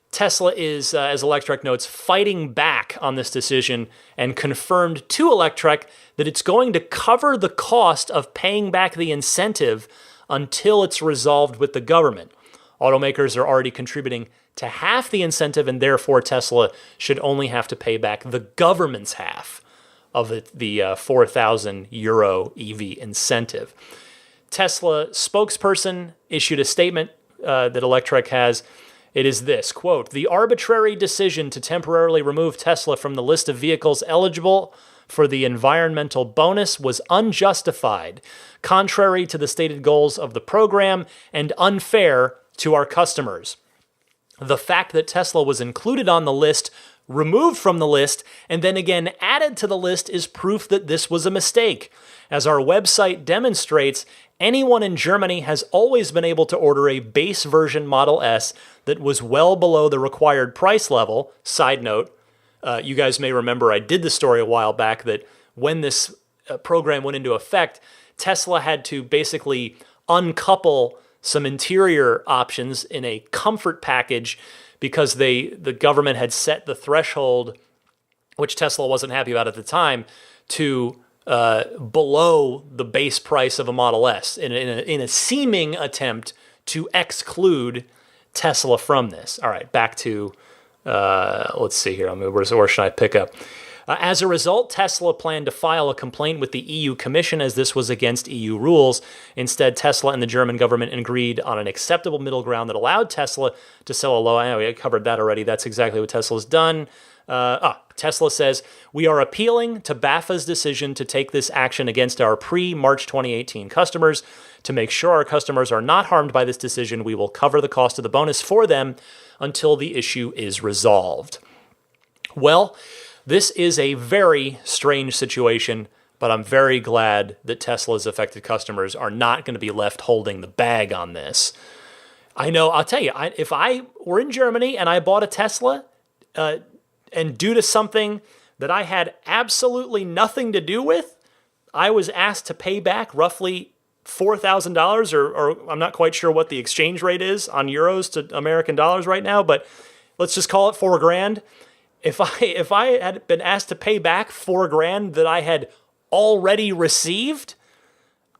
Tesla is, as Electrek notes, fighting back on this decision and confirmed to Electrek that it's going to cover the cost of paying back the incentive until it's resolved with the government. Automakers are already contributing to half the incentive, and therefore Tesla should only have to pay back the government's half of the 4,000 euro EV incentive. Tesla spokesperson issued a statement that Electrek has. It is this, quote, the arbitrary decision to temporarily remove Tesla from the list of vehicles eligible for the environmental bonus was unjustified, contrary to the stated goals of the program, and unfair to our customers. The fact that Tesla was included on the list, removed from the list, and then again added to the list is proof that this was a mistake. As our website demonstrates, anyone in Germany has always been able to order a base version Model S that was well below the required price level. Side note, you guys may remember I did the story a while back that when this program went into effect, Tesla had to basically uncouple some interior options in a comfort package because the government had set the threshold, which Tesla wasn't happy about at the time, to below the base price of a Model S in a seeming attempt to exclude Tesla from this. All right, back to, let's see here. Where should I pick up? As a result, Tesla planned to file a complaint with the EU Commission as this was against EU rules. Instead, Tesla and the German government agreed on an acceptable middle ground that allowed Tesla to sell a low. I know we covered that already. That's exactly what Tesla's done. Tesla says, we are appealing to BAFA's decision to take this action against our pre-March 2018 customers. To make sure our customers are not harmed by this decision, we will cover the cost of the bonus for them until the issue is resolved. Well, this is a very strange situation, but I'm very glad that Tesla's affected customers are not going to be left holding the bag on this. I know, I'll tell you, if I were in Germany and I bought a Tesla, and due to something that I had absolutely nothing to do with, I was asked to pay back roughly $4,000, or I'm not quite sure what the exchange rate is on euros to American dollars right now, but let's just call it $4,000. if I had been asked to pay back $4,000 that I had already received,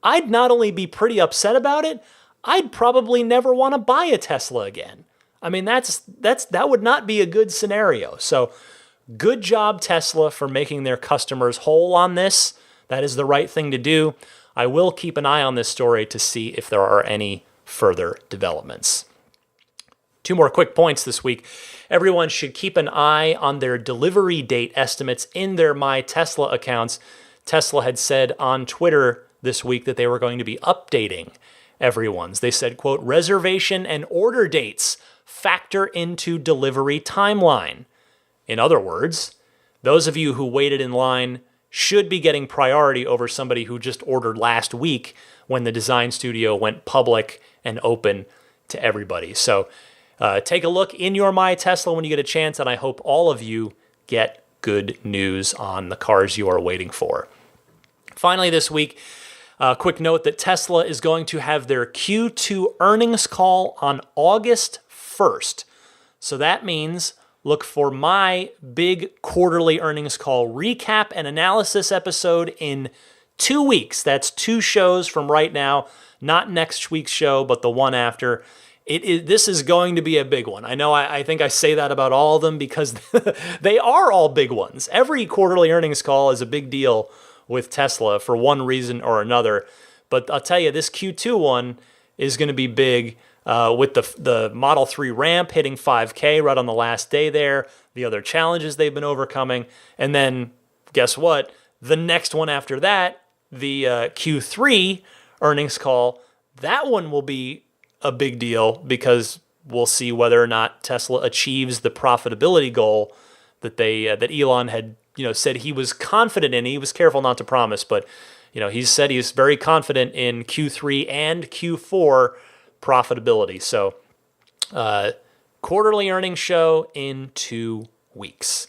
I'd not only be pretty upset about it, I'd probably never want to buy a Tesla again. I mean, that would not be a good scenario. So good job, Tesla, for making their customers whole on this. That is the right thing to do. I will keep an eye on this story to see if there are any further developments. 2 more quick points this week. Everyone should keep an eye on their delivery date estimates in their My Tesla accounts. Tesla had said on Twitter this week that they were going to be updating everyone's. They said, quote, reservation and order dates factor into delivery timeline. In other words, those of you who waited in line should be getting priority over somebody who just ordered last week when the design studio went public and open to everybody. So take a look in your My Tesla when you get a chance, and I hope all of you get good news on the cars you are waiting for. Finally this week, a quick note that Tesla is going to have their Q2 earnings call on August 1st. So that means look for my big quarterly earnings call recap and analysis episode in 2 weeks. That's 2 shows from right now, not next week's show, but the one after. This is going to be a big one. I know I think I say that about all of them because they are all big ones. Every quarterly earnings call is a big deal with Tesla for one reason or another. But I'll tell you, this Q2 one is going to be big with the Model 3 ramp hitting 5K right on the last day there, the other challenges they've been overcoming. And then guess what? The next one after that, the Q3 earnings call, that one will be a big deal because we'll see whether or not Tesla achieves the profitability goal that that Elon had said he was confident in. He was careful not to promise, but he said he's very confident in Q3 and Q4 profitability. So quarterly earnings show in 2 weeks.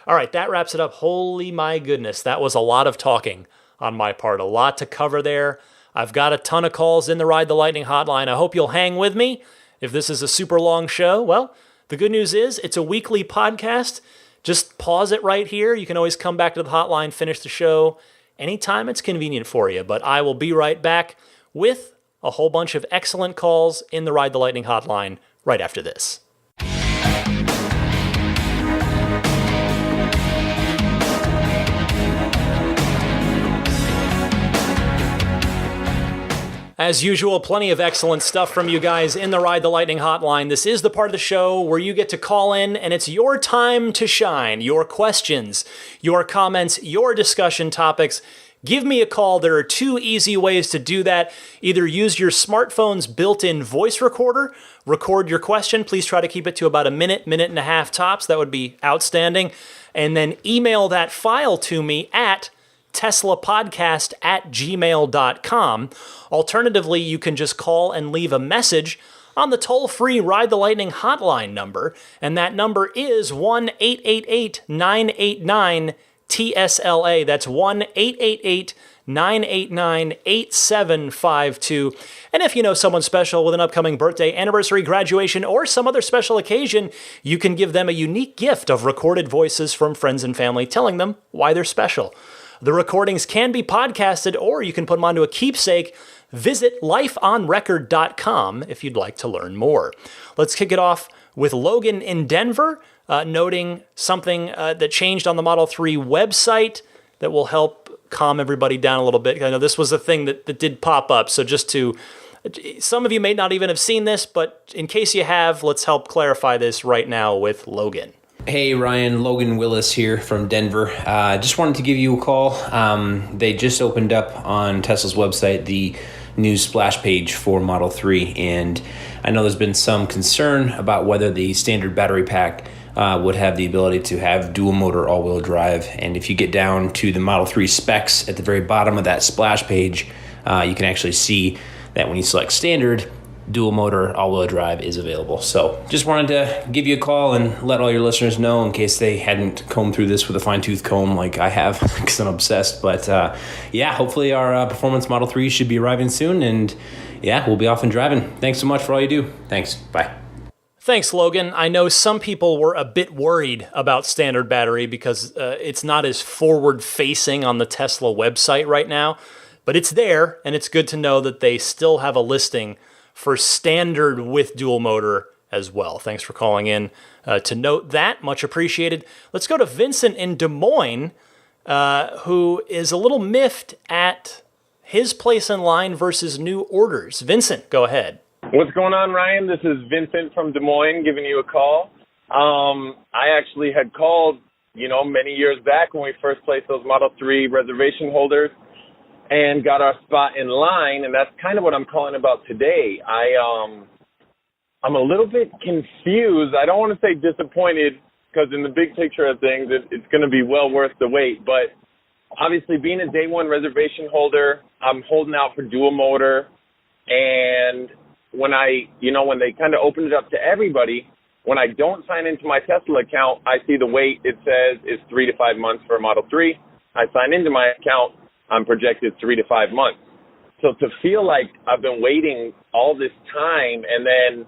All right, that wraps it up. Holy my goodness, that was a lot of talking on my part. A lot to cover there. I've got a ton of calls in the Ride the Lightning hotline. I hope you'll hang with me. If this is a super long show, well, the good news is it's a weekly podcast. Just pause it right here. You can always come back to the hotline, finish the show anytime it's convenient for you. But I will be right back with a whole bunch of excellent calls in the Ride the Lightning hotline right after this. As usual, plenty of excellent stuff from you guys in the Ride the Lightning hotline. This is the part of the show where you get to call in and it's your time to shine. Your questions, your comments, your discussion topics. Give me a call. There are 2 easy ways to do that. Either use your smartphone's built-in voice recorder, record your question. Please try to keep it to about a minute, minute and a half tops. That would be outstanding. And then email that file to me at teslapodcast@gmail.com. Alternatively, you can just call and leave a message on the toll-free Ride the Lightning hotline number, and that number is 1-888-989-TSLA. That's 1-888-989-8752. And if you know someone special with an upcoming birthday, anniversary, graduation, or some other special occasion, you can give them a unique gift of recorded voices from friends and family telling them why they're special. The recordings can be podcasted, or you can put them onto a keepsake. Visit lifeonrecord.com if you'd like to learn more. Let's kick it off with Logan in Denver, noting something that changed on the Model 3 website that will help calm everybody down a little bit. I know this was a thing that did pop up, so some of you may not even have seen this, but in case you have, let's help clarify this right now with Logan. Hey Ryan, Logan Willis here from Denver. Just wanted to give you a call. They just opened up on Tesla's website the new splash page for Model 3, and I know there's been some concern about whether the standard battery pack would have the ability to have dual motor all-wheel drive. And if you get down to the Model 3 specs at the very bottom of that splash page, you can actually see that when you select standard, dual motor all-wheel drive is available. So just wanted to give you a call and let all your listeners know in case they hadn't combed through this with a fine-tooth comb like I have because I'm obsessed. But hopefully our performance Model 3 should be arriving soon, and we'll be off and driving. Thanks so much for all you do. Thanks. Bye. Thanks, Logan. I know some people were a bit worried about standard battery because it's not as forward-facing on the Tesla website right now, but it's there, and it's good to know that they still have a listing for standard with dual motor as well. Thanks for calling in to note that. Much appreciated. Let's go to Vincent in Des Moines, who is a little miffed at his place in line versus new orders. Vincent, go ahead. What's going on, Ryan? This is Vincent from Des Moines giving you a call. I actually had called, many years back when we first placed those Model 3 reservation holders and got our spot in line, and that's kind of what I'm calling about today. I'm a little bit confused. I don't want to say disappointed, because in the big picture of things, it's going to be well worth the wait, but obviously being a day one reservation holder, I'm holding out for dual motor, and when when they kind of opened it up to everybody, when I don't sign into my Tesla account, I see the wait, it says is 3 to 5 months for a Model 3. I sign into my account, I'm projected 3 to 5 months. So to feel like I've been waiting all this time and then,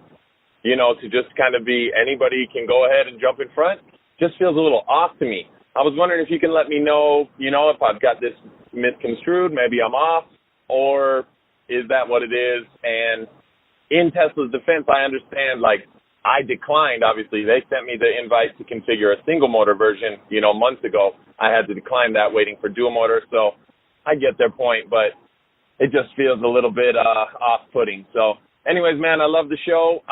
to just kind of be anybody can go ahead and jump in front, just feels a little off to me. I was wondering if you can let me know, if I've got this misconstrued, maybe I'm off, or is that what it is? And in Tesla's defense, I understand, I declined, obviously. They sent me the invite to configure a single motor version, months ago. I had to decline that waiting for dual motor, so I get their point, but it just feels a little bit off-putting. So anyways, man, I love the show.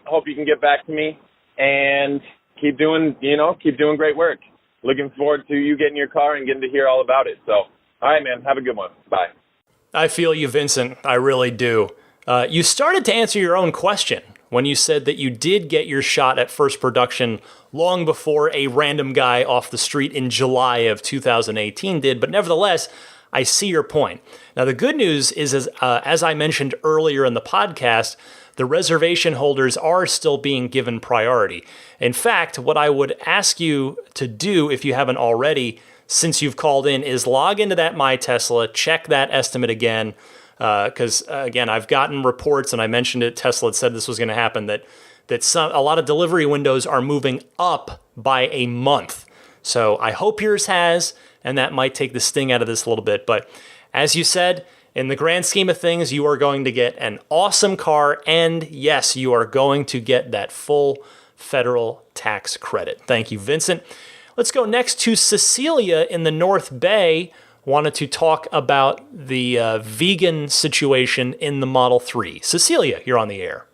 Hope you can get back to me and keep doing great work. Looking forward to you getting your car and getting to hear all about it. So, all right, man, have a good one. Bye. I feel you, Vincent. I really do. You started to answer your own question when you said that you did get your shot at first production long before a random guy off the street in July of 2018 did, but nevertheless, I see your point. Now, the good news is, as I mentioned earlier in the podcast, the reservation holders are still being given priority. In fact, what I would ask you to do, if you haven't already, since you've called in, is log into that My Tesla, check that estimate again, because again, I've gotten reports, and I mentioned it, Tesla had said this was going to happen, that a lot of delivery windows are moving up by a month. So I hope yours has, and that might take the sting out of this a little bit. But as you said, in the grand scheme of things, you are going to get an awesome car, and yes, you are going to get that full federal tax credit. Thank you, Vincent. Let's go next to Cecilia in the North Bay. Wanted to talk about the vegan situation in the Model 3. Cecilia, you're on the air.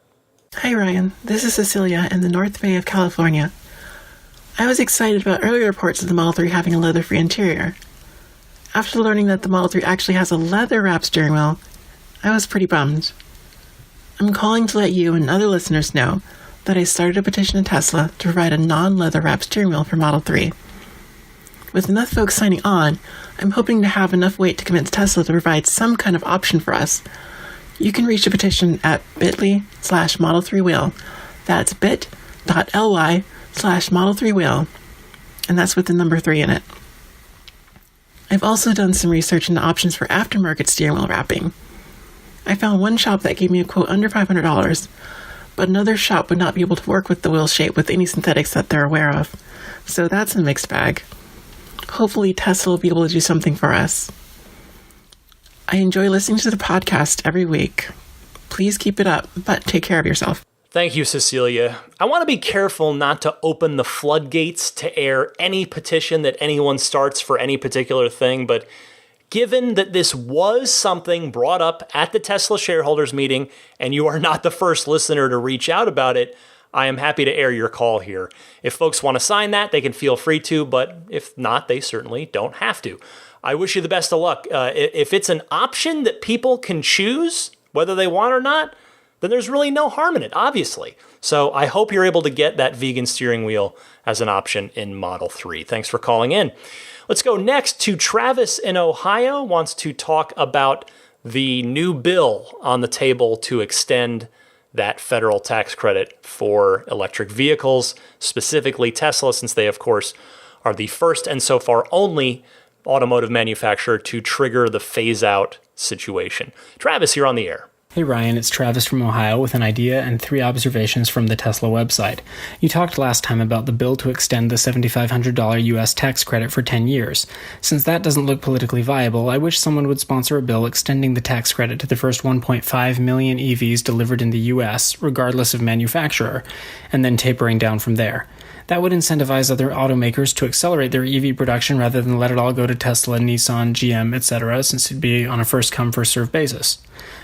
Hi, Ryan. This is Cecilia in the North Bay of California. I was excited about earlier reports of the Model 3 having a leather-free interior. After learning that the Model 3 actually has a leather-wrapped steering wheel, I was pretty bummed. I'm calling to let you and other listeners know that I started a petition in Tesla to provide a non-leather-wrapped steering wheel for Model 3. With enough folks signing on, I'm hoping to have enough weight to convince Tesla to provide some kind of option for us. You can reach the petition at bit.ly/Model3Wheel. That's bit.ly/Model3Wheel. And that's with the number 3 in it. I've also done some research into options for aftermarket steering wheel wrapping. I found one shop that gave me a quote under $500, but another shop would not be able to work with the wheel shape with any synthetics that they're aware of. So that's a mixed bag. Hopefully Tesla will be able to do something for us. I enjoy listening to the podcast every week. Please keep it up, but take care of yourself. Thank you, Cecilia. I want to be careful not to open the floodgates to air any petition that anyone starts for any particular thing, but given that this was something brought up at the Tesla shareholders meeting, and you are not the first listener to reach out about it, I am happy to air your call here. If folks want to sign that, they can feel free to, but if not, they certainly don't have to. I wish you the best of luck. If it's an option that people can choose, whether they want or not, then there's really no harm in it, obviously. So I hope you're able to get that vegan steering wheel as an option in Model 3. Thanks for calling in. Let's go next to Travis in Ohio, wants to talk about the new bill on the table to extend that federal tax credit for electric vehicles, specifically Tesla, since they, of course, are the first and so far only automotive manufacturer to trigger the phase-out situation. Travis, you're on the air. Hey Ryan, it's Travis from Ohio with an idea and 3 observations from the Tesla website. You talked last time about the bill to extend the $7,500 US tax credit for 10 years. Since that doesn't look politically viable, I wish someone would sponsor a bill extending the tax credit to the first 1.5 million EVs delivered in the US, regardless of manufacturer, and then tapering down from there. That would incentivize other automakers to accelerate their EV production rather than let it all go to Tesla, Nissan, GM, etc., since it'd be on a first-come, first-served basis.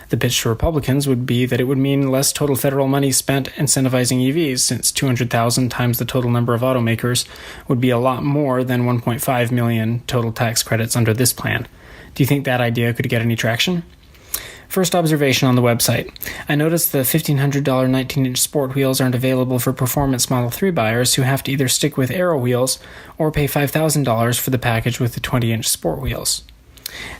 The pitch to Republicans would be that it would mean less total federal money spent incentivizing EVs, since 200,000 times the total number of automakers would be a lot more than 1.5 million total tax credits under this plan. Do you think that idea could get any traction? First observation on the website. I noticed the $1,500 19-inch sport wheels aren't available for performance Model 3 buyers who have to either stick with Aero wheels or pay $5,000 for the package with the 20-inch sport wheels.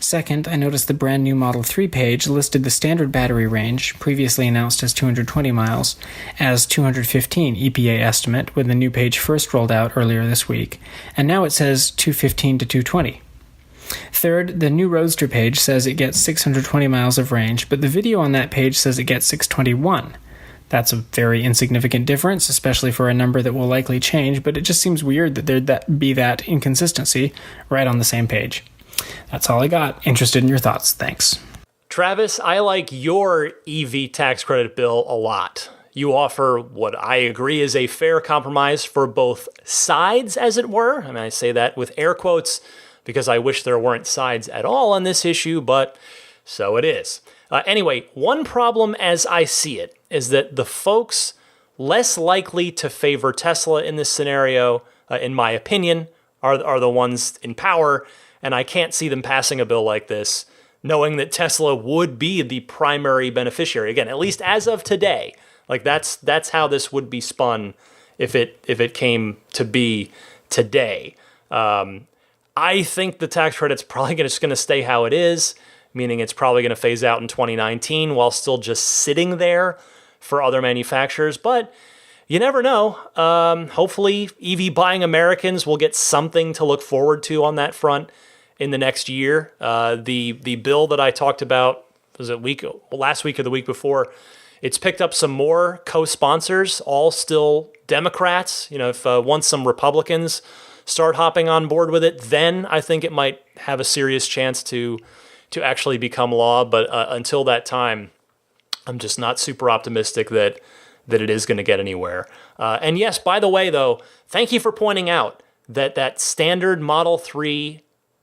Second, I noticed the brand new Model 3 page listed the standard battery range, previously announced as 220 miles, as 215 EPA estimate when the new page first rolled out earlier this week, and now it says 215 to 220. Third, the new Roadster page says it gets 620 miles of range, but the video on that page says it gets 621. That's a very insignificant difference, especially for a number that will likely change, but it just seems weird that there'd be that inconsistency right on the same page. That's all I got. Interested in your thoughts. Thanks. Travis, I like your EV tax credit bill a lot. You offer what I agree is a fair compromise for both sides, as it were. I mean, I say that with air quotes because I wish there weren't sides at all on this issue, but so it is. Anyway, one problem as I see it is that the folks less likely to favor Tesla in this scenario, in my opinion, are the ones in power. And I can't see them passing a bill like this, knowing that Tesla would be the primary beneficiary. Again, at least as of today, like that's how this would be spun if it came to be today. I think the tax credit's probably just going to stay how it is, meaning it's probably going to phase out in 2019 while still just sitting there for other manufacturers. But you never know. Hopefully, EV buying Americans will get something to look forward to on that front in the next year. The bill that I talked about, was it last week or the week before, it's picked up some more co-sponsors, all still Democrats. You know, if once some Republicans start hopping on board with it, then I think it might have a serious chance to actually become law. But until that time, I'm just not super optimistic that it is going to get anywhere. And yes, by the way, though, thank you for pointing out that standard Model 3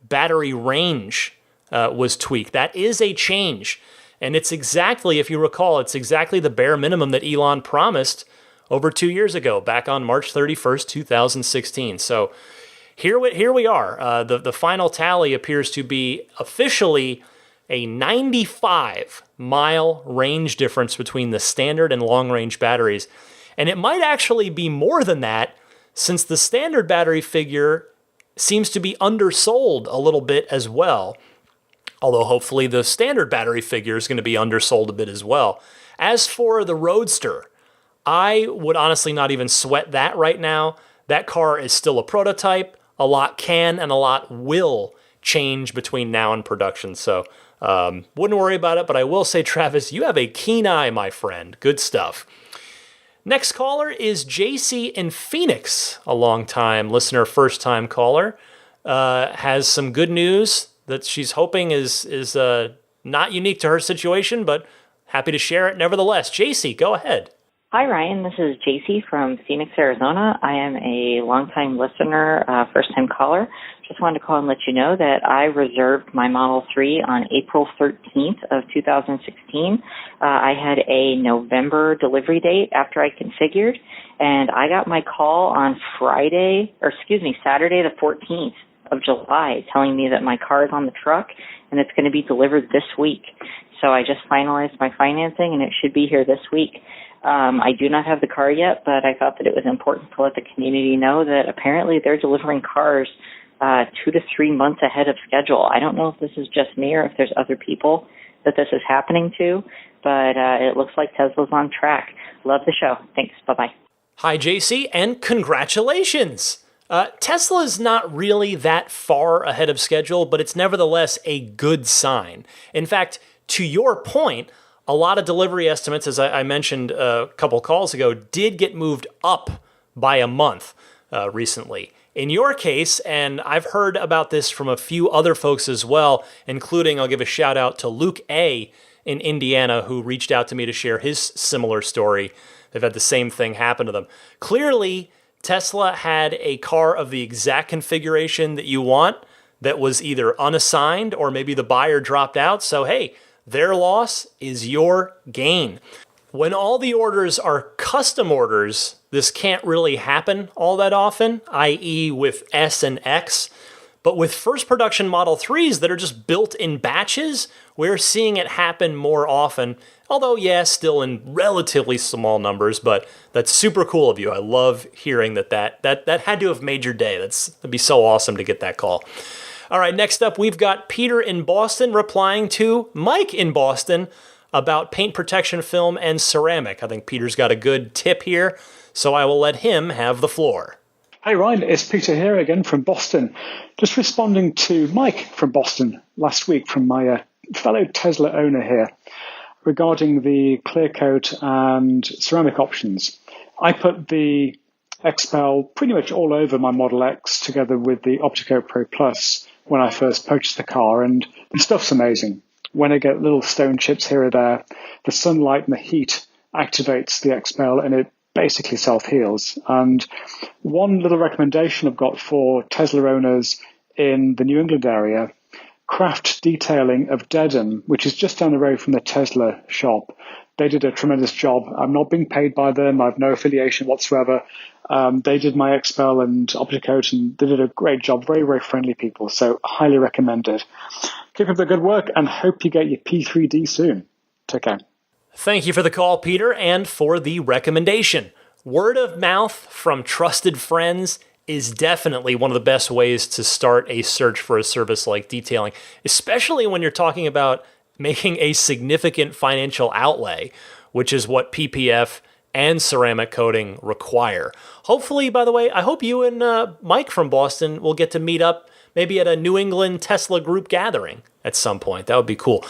battery range was tweaked. That is a change. And it's exactly, if you recall, it's exactly the bare minimum that Elon promised over 2 years ago, back on March 31st, 2016. So here we are. The final tally appears to be officially a 95-mile range difference between the standard and long-range batteries. And it might actually be more than that, since the standard battery figure seems to be undersold a little bit as well. Although hopefully the standard battery figure is going to be undersold a bit as well. As for the Roadster, I would honestly not even sweat that right now. That car is still a prototype. A lot can and a lot will change between now and production. So wouldn't worry about it, but I will say, Travis, you have a keen eye, my friend. Good stuff. Next caller is JC in Phoenix, a long-time listener, first-time caller. Has some good news that she's hoping is not unique to her situation, but happy to share it nevertheless. JC, go ahead. Hi, Ryan. This is JC from Phoenix, Arizona. I am a longtime listener, first-time caller. Just wanted to call and let you know that I reserved my Model 3 on April 13th of 2016. I had a November delivery date after I configured, and I got my call on Saturday the 14th of July, telling me that my car is on the truck and it's going to be delivered this week. So I just finalized my financing, and it should be here this week. I do not have the car yet, but I thought that it was important to let the community know that apparently they're delivering cars 2 to 3 months ahead of schedule. I don't know if this is just me or if there's other people that this is happening to, but it looks like Tesla's on track. Love the show. Thanks. Bye-bye. Hi, JC, and congratulations. Tesla's not really that far ahead of schedule, but it's nevertheless a good sign. In fact, to your point, a lot of delivery estimates, as I mentioned a couple calls ago, did get moved up by a month recently. In your case, and I've heard about this from a few other folks as well, including, I'll give a shout out to Luke A. in Indiana, who reached out to me to share his similar story. They've had the same thing happen to them. Clearly, Tesla had a car of the exact configuration that you want that was either unassigned or maybe the buyer dropped out. So, hey, their loss is your gain. When all the orders are custom orders, this can't really happen all that often, i.e. with S and X. But with first production Model 3s that are just built in batches, we're seeing it happen more often. Although, yeah, still in relatively small numbers, but that's super cool of you. I love hearing that had to have made your day. That'd be so awesome to get that call. All right, next up, we've got Peter in Boston replying to Mike in Boston about paint protection film and ceramic. I think Peter's got a good tip here, so I will let him have the floor. Hey Ryan, it's Peter here again from Boston. Just responding to Mike from Boston last week from my fellow Tesla owner here regarding the clear coat and ceramic options. I put the XPEL pretty much all over my Model X together with the Opticoat Pro Plus when I first purchased the car, and the stuff's amazing. When I get little stone chips here or there, the sunlight and the heat activates the XPEL and it basically self-heals. And one little recommendation I've got for Tesla owners in the New England area, Craft Detailing of Dedham, which is just down the road from the Tesla shop. They did a tremendous job. I'm not being paid by them. I have no affiliation whatsoever. They did my XPEL and Opticoat, and they did a great job. Very, very friendly people. So highly recommended. Keep up the good work and hope you get your P3D soon. Take care. Thank you for the call, Peter, and for the recommendation. Word of mouth from trusted friends is definitely one of the best ways to start a search for a service like detailing, especially when you're talking about making a significant financial outlay, which is what PPF and ceramic coating require. Hopefully, by the way, I hope you and Mike from Boston will get to meet up maybe at a New England Tesla group gathering at some point. That would be cool.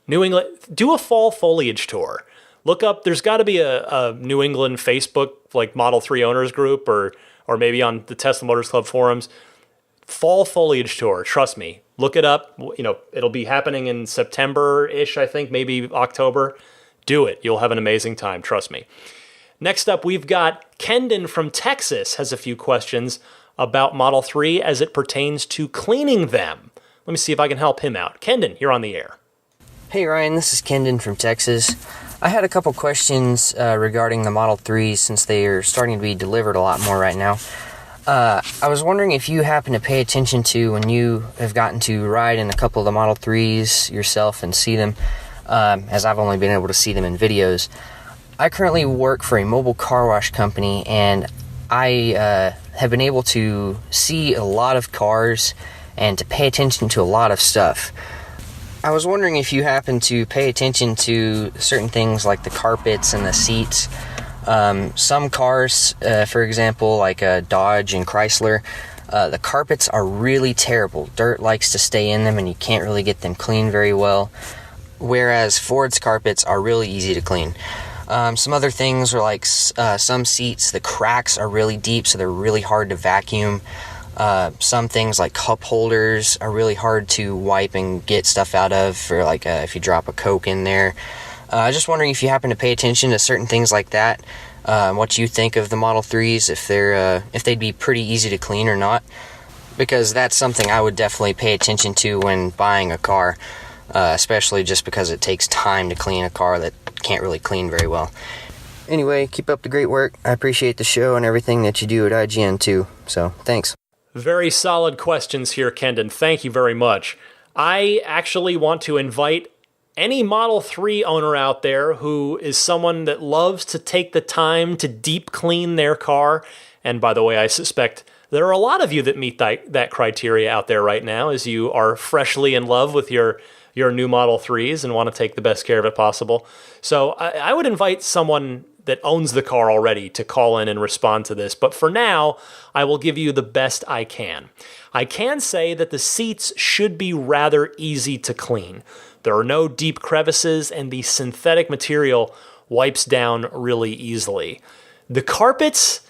New England, do a fall foliage tour. Look up, there's got to be a New England Facebook, like Model 3 owners group, or maybe on the Tesla Motors Club forums. Fall foliage tour, trust me. Look it up. You know, it'll be happening in September-ish, I think, maybe October. Do it. You'll have an amazing time, trust me. Next up, we've got Kendon from Texas has a few questions about Model 3 as it pertains to cleaning them. Let me see if I can help him out. Kendon, you're on the air. Hey Ryan, this is Kendon from Texas. I had a couple questions regarding the Model 3s since they are starting to be delivered a lot more right now. I was wondering if you happen to pay attention to when you have gotten to ride in a couple of the Model 3s yourself and see them, as I've only been able to see them in videos. I currently work for a mobile car wash company, and I have been able to see a lot of cars and to pay attention to a lot of stuff. I was wondering if you happen to pay attention to certain things like the carpets and the seats. Some cars, for example, like Dodge and Chrysler, the carpets are really terrible. Dirt likes to stay in them and you can't really get them clean very well. Whereas Ford's carpets are really easy to clean. Some other things are like some seats, the cracks are really deep, so they're really hard to vacuum. Some things like cup holders are really hard to wipe and get stuff out of, for like if you drop a Coke in there. Just wondering if you happen to pay attention to certain things like that, what you think of the Model 3s, if they'd be pretty easy to clean or not, because that's something I would definitely pay attention to when buying a car, especially just because it takes time to clean a car that can't really clean very well. Anyway, keep up the great work. I appreciate the show and everything that you do at IGN too, so thanks. Very solid questions here, Kendon. Thank you very much. I actually want to invite any Model 3 owner out there who is someone that loves to take the time to deep clean their car. And by the way, I suspect there are a lot of you that meet that criteria out there right now, as you are freshly in love with your new Model 3s and want to take the best care of it possible. So I would invite someone that owns the car already to call in and respond to this. But for now, I will give you the best I can. I can say that the seats should be rather easy to clean. There are no deep crevices, and the synthetic material wipes down really easily. The carpets,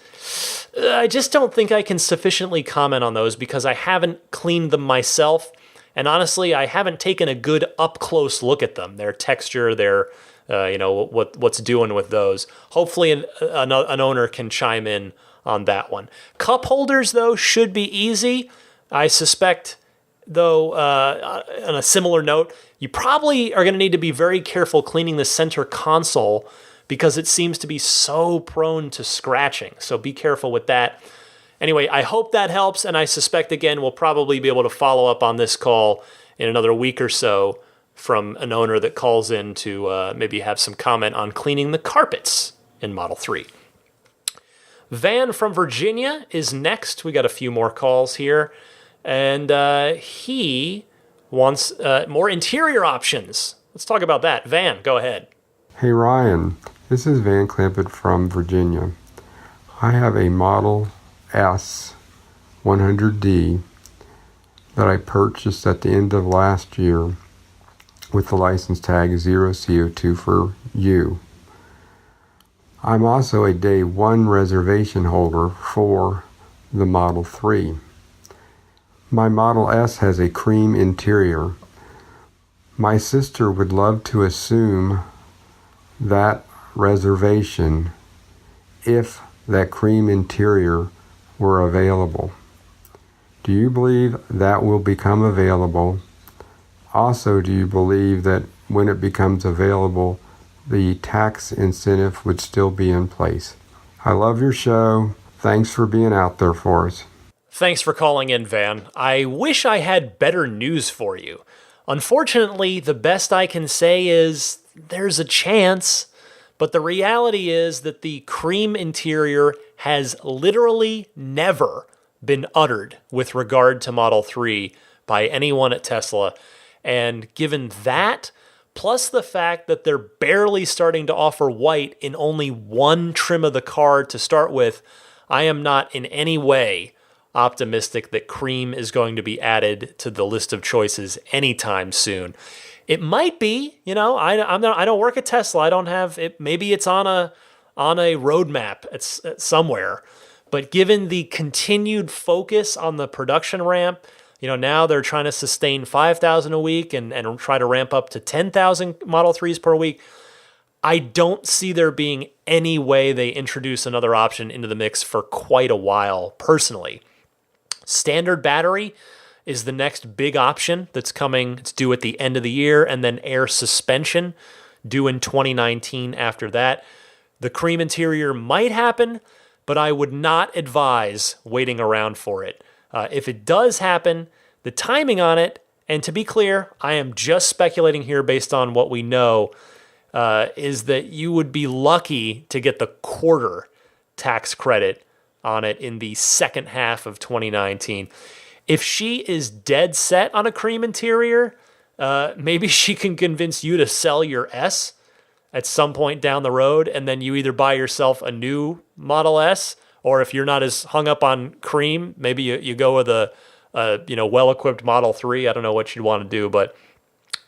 I just don't think I can sufficiently comment on those because I haven't cleaned them myself. And honestly, I haven't taken a good up-close look at them, their texture, their, what's doing with those. Hopefully an owner can chime in on that one. Cup holders, though, should be easy. I suspect, though, on a similar note, you probably are going to need to be very careful cleaning the center console because it seems to be so prone to scratching. So be careful with that. Anyway, I hope that helps, and I suspect, again, we'll probably be able to follow up on this call in another week or so from an owner that calls in to maybe have some comment on cleaning the carpets in Model 3. Van from Virginia is next. We got a few more calls here, and he wants more interior options. Let's talk about that. Van, go ahead. Hey, Ryan. This is Van Clampett from Virginia. I have a Model S 100D that I purchased at the end of last year with the license tag 0 CO2 for you. I'm also a day one reservation holder for the Model 3. My Model S has a cream interior. My sister would love to assume that reservation if that cream interior were available. Do you believe that will become available? Also, do you believe that when it becomes available, the tax incentive would still be in place? I love your show. Thanks for being out there for us. Thanks for calling in, Van. I wish I had better news for you. Unfortunately, the best I can say is there's a chance, but the reality is that the cream interior has literally never been uttered with regard to Model 3 by anyone at Tesla. And given that, plus the fact that they're barely starting to offer white in only one trim of the car to start with, I am not in any way optimistic that cream is going to be added to the list of choices anytime soon. It might be, I don't work at Tesla. I don't have it. Maybe it's on a roadmap at somewhere. But given the continued focus on the production ramp, now they're trying to sustain 5,000 a week and try to ramp up to 10,000 Model 3s per week. I don't see there being any way they introduce another option into the mix for quite a while, personally. Standard battery is the next big option that's coming. It's due at the end of the year, and then air suspension due in 2019 after that. The cream interior might happen, but I would not advise waiting around for it. If it does happen, the timing on it, and to be clear, I am just speculating here based on what we know, is that you would be lucky to get the quarter tax credit on it in the second half of 2019. If she is dead set on a cream interior, maybe she can convince you to sell your S at some point down the road, and then you either buy yourself a new Model S, or if you're not as hung up on cream, maybe you go with a well-equipped Model 3. I don't know what you'd want to do, but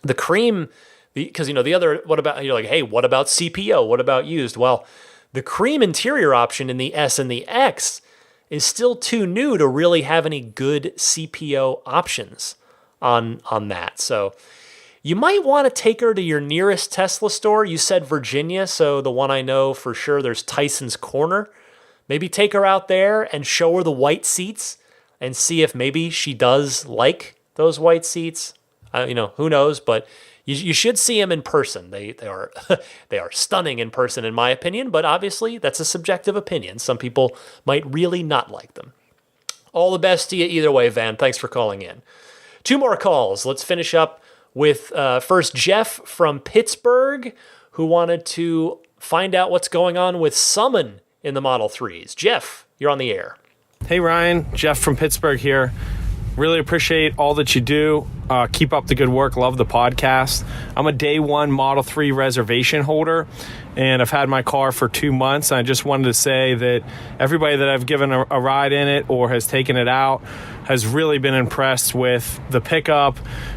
the cream, because the other, what about, you're like, hey, what about CPO? What about used? Well, the cream interior option in the S and the X is still too new to really have any good CPO options on that. So you might want to take her to your nearest Tesla store. You said Virginia, so the one I know for sure, there's Tyson's Corner. Maybe take her out there and show her the white seats and see if maybe she does like those white seats. Who knows, but you should see them in person. They are they are stunning in person, in my opinion, but obviously that's a subjective opinion. Some people might really not like them. All the best to you either way, Van. Thanks for calling in. 2 more calls. Let's finish up with first Jeff from Pittsburgh, who wanted to find out what's going on with Summon in the Model 3s. Jeff, you're on the air. Hey Ryan, Jeff from Pittsburgh here. Really appreciate all that you do. Keep up the good work. Love the podcast. I'm a day one Model 3 reservation holder, and I've had my car for 2 months. I just wanted to say that everybody that I've given a ride in it or has taken it out has really been impressed with the pickup,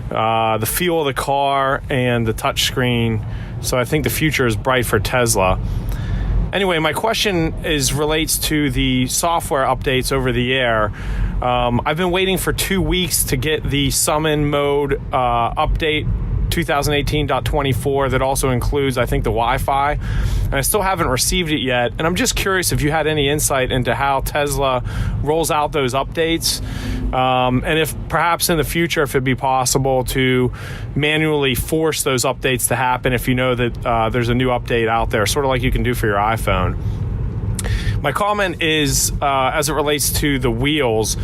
the feel of the car, and the touchscreen. So I think the future is bright for Tesla. Anyway, my question relates to the software updates over the air. I've been waiting for 2 weeks to get the summon mode update 2018.24 that also includes, I think, the Wi-Fi. And I still haven't received it yet. And I'm just curious if you had any insight into how Tesla rolls out those updates. And if perhaps in the future, if it'd be possible to manually force those updates to happen if you know that there's a new update out there, sort of like you can do for your iPhone. My comment is, as it relates to the wheels,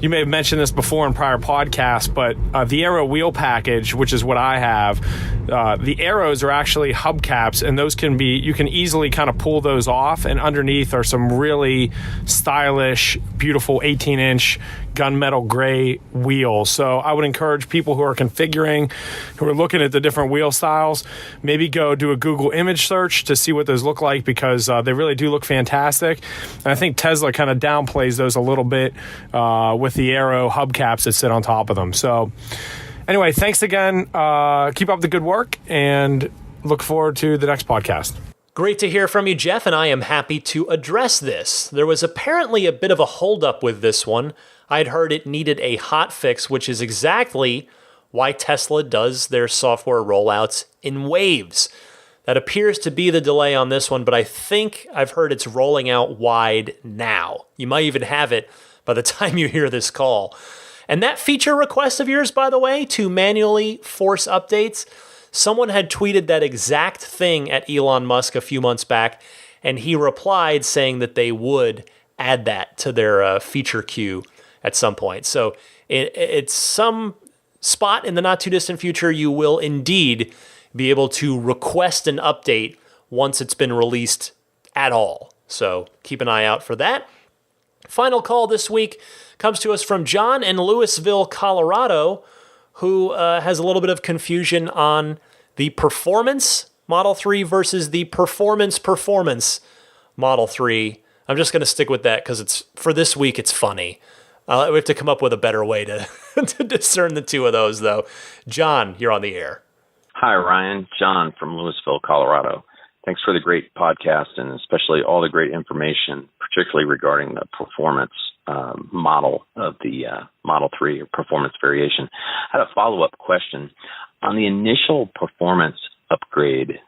you may have mentioned this before in prior podcasts, but the Aero wheel package, which is what I have, the Aeros are actually hubcaps, and those you can easily kind of pull those off, and underneath are some really stylish, beautiful 18-inch gunmetal gray wheels. So I would encourage people who are configuring, who are looking at the different wheel styles, maybe go do a Google image search to see what those look like, because they really do look fantastic. And I think Tesla kind of downplays those a little bit with the Aero hubcaps that sit on top of them. So anyway, thanks again. Keep up the good work, and look forward to the next podcast. Great to hear from you, Jeff, and I am happy to address this. There was apparently a bit of a holdup with this one. I'd heard it needed a hot fix, which is exactly why Tesla does their software rollouts in waves. That appears to be the delay on this one, but I think I've heard it's rolling out wide now. You might even have it by the time you hear this call. And that feature request of yours, by the way, to manually force updates, someone had tweeted that exact thing at Elon Musk a few months back, and he replied saying that they would add that to their feature queue at some point. So it's some spot in the not too distant future you will indeed be able to request an update once it's been released at all. So keep an eye out for that. Final call this week comes to us from John in Louisville, Colorado, who has a little bit of confusion on the performance Model 3 versus the performance Model 3. I'm just going to stick with that because for this week it's funny. We have to come up with a better way to to discern the two of those, though. John, you're on the air. Hi, Ryan. John from Louisville, Colorado. Thanks for the great podcast and especially all the great information, particularly regarding the performance model of the Model 3 or performance variation. I had a follow-up question. On the initial performance upgrade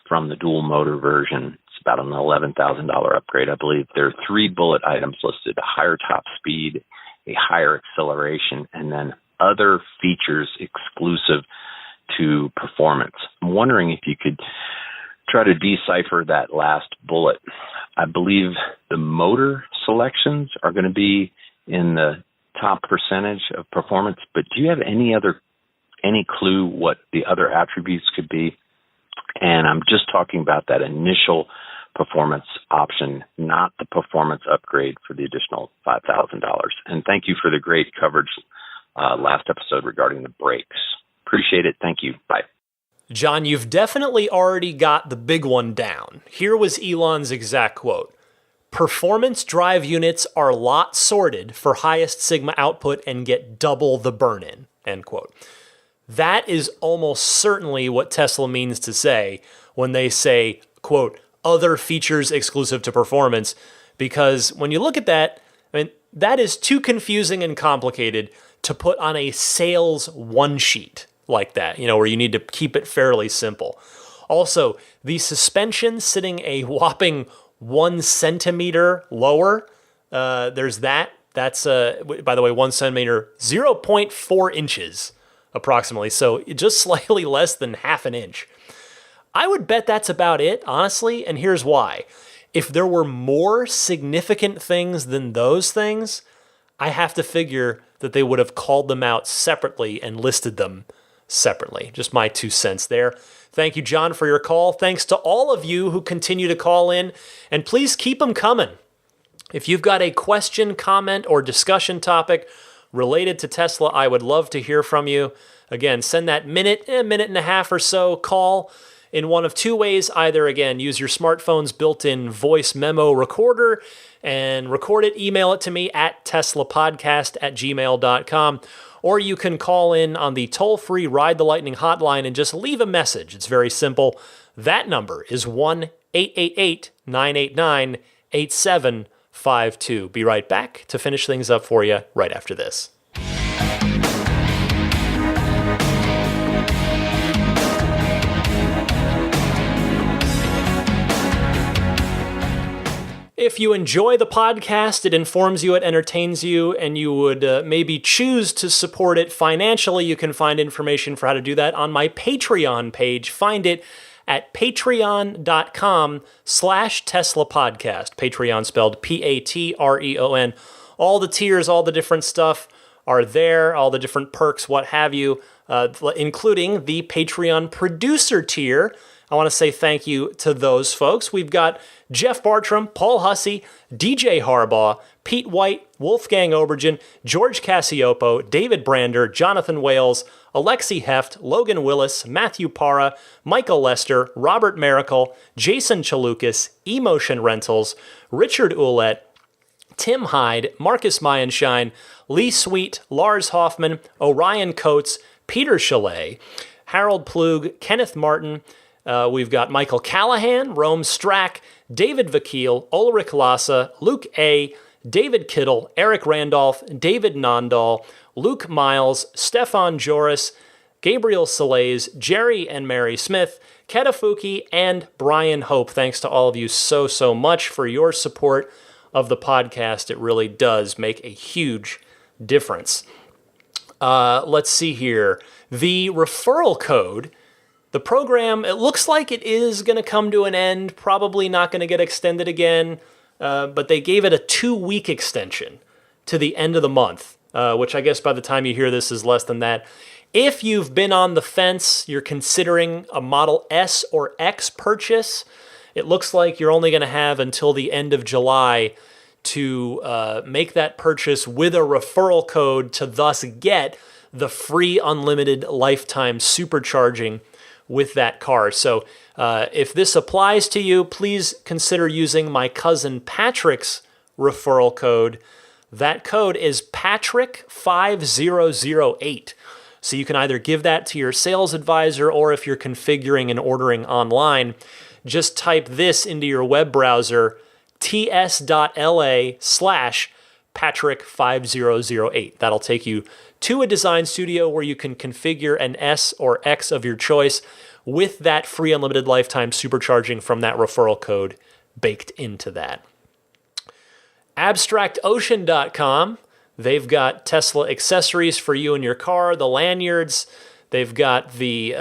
from the dual motor version, it's about an $11,000 upgrade, I believe. There are 3 bullet items listed: a higher top speed, a higher acceleration, and then other features exclusive to performance. I'm wondering if you could try to decipher that last bullet. I believe the motor selections are going to be in the top percentage of performance, but do you have any clue what the other attributes could be? And I'm just talking about that initial performance option, not the performance upgrade for the additional $5,000. And thank you for the great coverage last episode regarding the brakes. Appreciate it. Thank you. Bye. John, you've definitely already got the big one down. Here was Elon's exact quote: "Performance drive units are lot sorted for highest sigma output and get double the burn-in," end quote. That is almost certainly what Tesla means to say when they say, quote, "other features exclusive to performance," because when you look at that, I mean, that is too confusing and complicated to put on a sales one sheet like that, where you need to keep it fairly simple. Also, the suspension sitting a whopping 1 centimeter lower, there's that. That's, by the way, 1 centimeter, 0.4 inches approximately. So just slightly less than half an inch. I would bet that's about it, honestly, and here's why. If there were more significant things than those things, I have to figure that they would have called them out separately and listed them separately. Just my 2 cents there. Thank you, John, for your call. Thanks to all of you who continue to call in, and please keep them coming. If you've got a question, comment, or discussion topic related to Tesla, I would love to hear from you. Again, send that minute and a half or so call in one of two ways. Either, again, use your smartphone's built-in voice memo recorder and record it, email it to me at teslapodcast@gmail.com, or you can call in on the toll-free Ride the Lightning hotline and just leave a message. It's very simple. That number is 1-888-989-8752. Be right back to finish things up for you right after this. If you enjoy the podcast, it informs you, it entertains you, and you would maybe choose to support it financially, you can find information for how to do that on my Patreon page. Find it at patreon.com/Tesla Podcast. Patreon spelled Patreon. All the tiers, all the different stuff are there, all the different perks, what have you, including the Patreon producer tier. I want to say thank you to those folks. We've got Jeff Bartram, Paul Hussey, DJ Harbaugh, Pete White, Wolfgang Obergen, George Cassiopo, David Brander, Jonathan Wales, Alexi Heft, Logan Willis, Matthew Para, Michael Lester, Robert Miracle, Jason Chalukas, Emotion Rentals, Richard Ouellette, Tim Hyde, Marcus Mayenschein, Lee Sweet, Lars Hoffman, Orion Coates, Peter Chalet, Harold Plug, Kenneth Martin. We've got Michael Callahan, Rome Strack, David Vakil, Ulrich Lassa, Luke A., David Kittle, Eric Randolph, David Nondahl, Luke Miles, Stefan Joris, Gabriel Salays, Jerry and Mary Smith, Ketafuki, and Brian Hope. Thanks to all of you so much for your support of the podcast. It really does make a huge difference. Let's see here. The referral code, the program, it looks like it is going to come to an end, probably not going to get extended again, but they gave it a 2-week extension to the end of the month, which I guess by the time you hear this is less than that. If you've been on the fence, you're considering a Model S or X purchase, it looks like you're only going to have until the end of July to make that purchase with a referral code to thus get the free unlimited lifetime supercharging with that car. So if this applies to you, please consider using my cousin Patrick's referral code. That code is Patrick5008. So you can either give that to your sales advisor, or if you're configuring and ordering online, just type this into your web browser, ts.la/Patrick5008. That'll take you to a design studio where you can configure an S or X of your choice with that free unlimited lifetime supercharging from that referral code baked into that. AbstractOcean.com, they've got Tesla accessories for you and your car, the lanyards. They've got the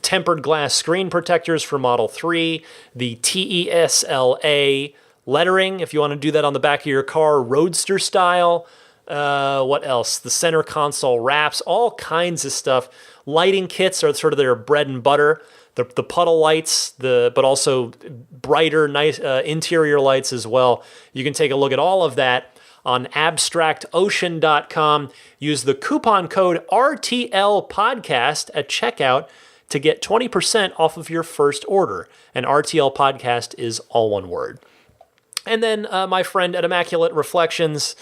tempered glass screen protectors for Model 3, the TESLA lettering, if you want to do that on the back of your car, Roadster style. What else? The center console wraps, all kinds of stuff. Lighting kits are sort of their bread and butter. The puddle lights, but also brighter, nice interior lights as well. You can take a look at all of that on abstractocean.com. Use the coupon code RTLPodcast at checkout to get 20% off of your first order. And RTL Podcast is all one word. And then my friend at Immaculate Reflections,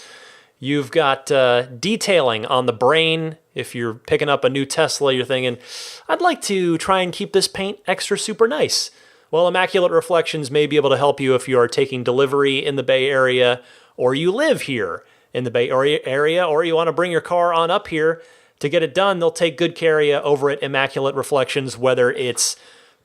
you've got detailing on the brain. If you're picking up a new Tesla, you're thinking, I'd like to try and keep this paint extra super nice. Well, Immaculate Reflections may be able to help you if you are taking delivery in the Bay Area, or you live here in the Bay Area, or you want to bring your car on up here to get it done. They'll take good care of you over at Immaculate Reflections, whether it's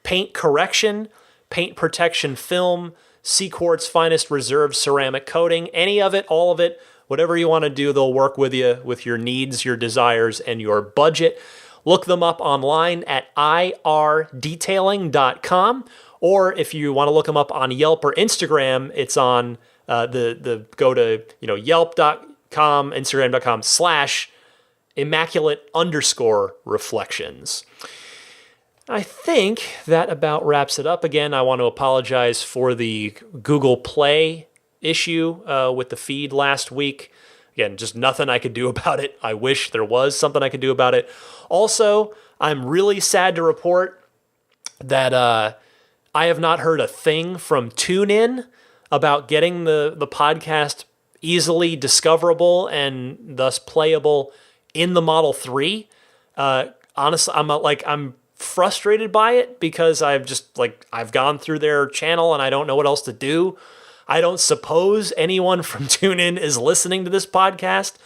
paint correction, paint protection film, Seaquart's finest reserve ceramic coating, any of it, all of it. Whatever you want to do, they'll work with you with your needs, your desires, and your budget. Look them up online at irdetailing.com, or if you want to look them up on Yelp or Instagram, it's on go to yelp.com, instagram.com/immaculate_reflections. I think that about wraps it up. Again, I want to apologize for the Google Play issue with the feed last week. Again, just nothing I could do about it. I wish there was something I could do about it. Also, I'm really sad to report that I have not heard a thing from TuneIn about getting the podcast easily discoverable and thus playable in the Model 3. Honestly, I'm frustrated by it because I've gone through their channel and I don't know what else to do. I don't suppose anyone from TuneIn is listening to this podcast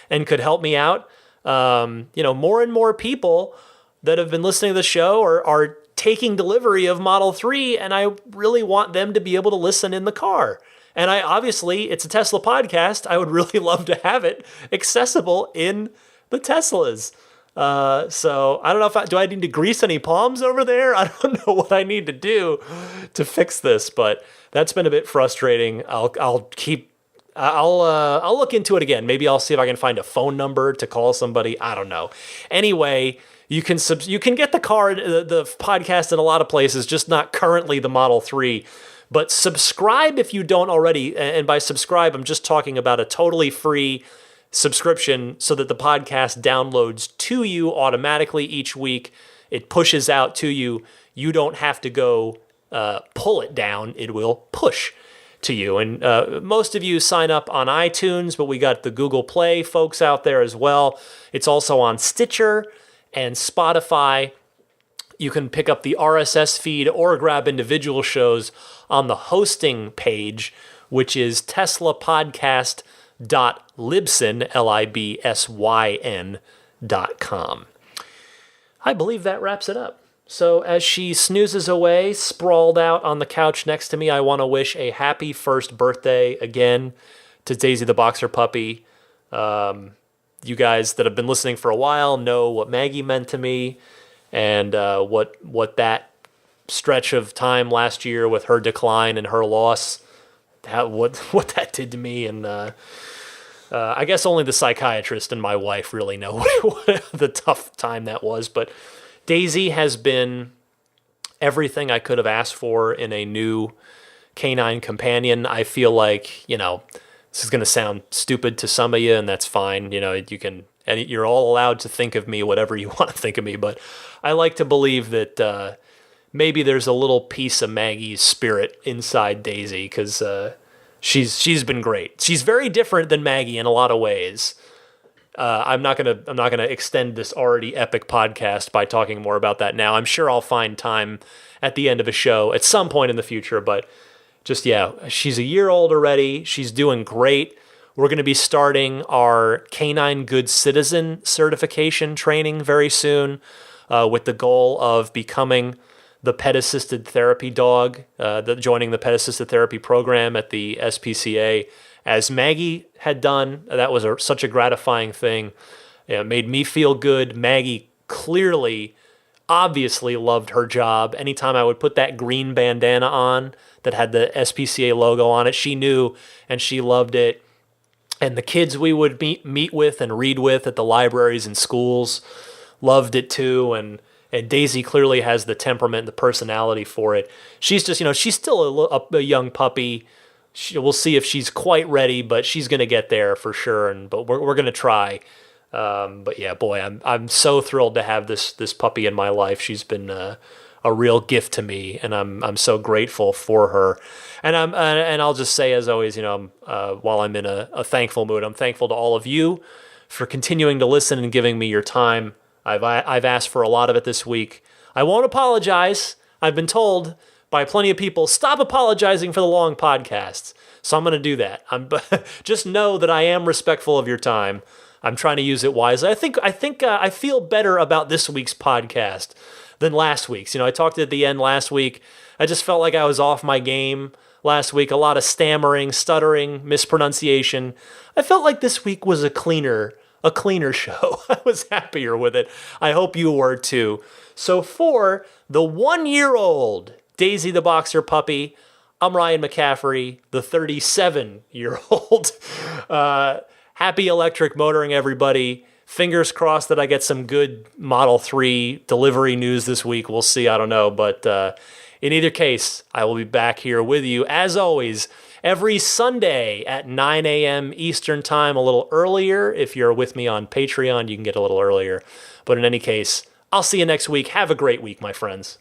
and could help me out. More and more people that have been listening to the show are taking delivery of Model 3, and I really want them to be able to listen in the car. And it's a Tesla podcast. I would really love to have it accessible in the Teslas. So I don't know do I need to grease any palms over there? I don't know what I need to do to fix this, but that's been a bit frustrating. I'll look into it again. Maybe I'll see if I can find a phone number to call somebody. I don't know. Anyway, you can get the podcast in a lot of places, just not currently the Model 3. But subscribe if you don't already. And by subscribe, I'm just talking about a totally free subscription so that the podcast downloads to you automatically each week. It pushes out to you. You don't have to go pull it down. It will push to you. And most of you sign up on iTunes, but we got the Google Play folks out there as well. It's also on Stitcher and Spotify. You can pick up the RSS feed or grab individual shows on the hosting page, which is teslapodcast.libsyn.com. I believe that wraps it up. So as she snoozes away, sprawled out on the couch next to me, I want to wish a happy first birthday again to Daisy the Boxer Puppy. You guys that have been listening for a while know what Maggie meant to me and what that stretch of time last year with her decline and her loss, what that did to me. And I guess only the psychiatrist and my wife really know what the tough time that was. But Daisy has been everything I could have asked for in a new canine companion. I feel like, this is going to sound stupid to some of you, and that's fine. You're all allowed to think of me whatever you want to think of me, but I like to believe that maybe there's a little piece of Maggie's spirit inside Daisy, because she's been great. She's very different than Maggie in a lot of ways. I'm not gonna extend this already epic podcast by talking more about that now. I'm sure I'll find time at the end of a show at some point in the future, but she's a year old already. She's doing great. We're going to be starting our Canine Good Citizen certification training very soon, with the goal of becoming the pet-assisted therapy dog, joining the pet-assisted therapy program at the SPCA, as Maggie had done. That was such a gratifying thing. It made me feel good. Maggie obviously loved her job. Anytime I would put that green bandana on that had the SPCA logo on it, she knew and she loved it. And the kids we would meet with and read with at the libraries and schools loved it too. And Daisy clearly has the temperament and the personality for it. She's just, she's still a young puppy. We'll see if she's quite ready, but she's going to get there for sure. But we're going to try. But yeah, boy, I'm so thrilled to have this puppy in my life. She's been a real gift to me, and I'm so grateful for her. And I'll just say, as always, while I'm in a thankful mood, I'm thankful to all of you for continuing to listen and giving me your time. I've asked for a lot of it this week. I won't apologize. I've been told by plenty of people, stop apologizing for the long podcasts. So I'm going to do that. Just know that I am respectful of your time. I'm trying to use it wisely. I feel better about this week's podcast than last week's. I talked at the end last week. I just felt like I was off my game last week. A lot of stammering, stuttering, mispronunciation. I felt like this week was a cleaner show. I was happier with it. I hope you were too. So for the 1-year-old Daisy the Boxer Puppy, I'm Ryan McCaffrey, the 37-year-old. Happy electric motoring, everybody. Fingers crossed that I get some good Model 3 delivery news this week. We'll see. I don't know. But in either case, I will be back here with you, as always, every Sunday at 9 a.m. Eastern Time, a little earlier. If you're with me on Patreon, you can get a little earlier. But in any case, I'll see you next week. Have a great week, my friends.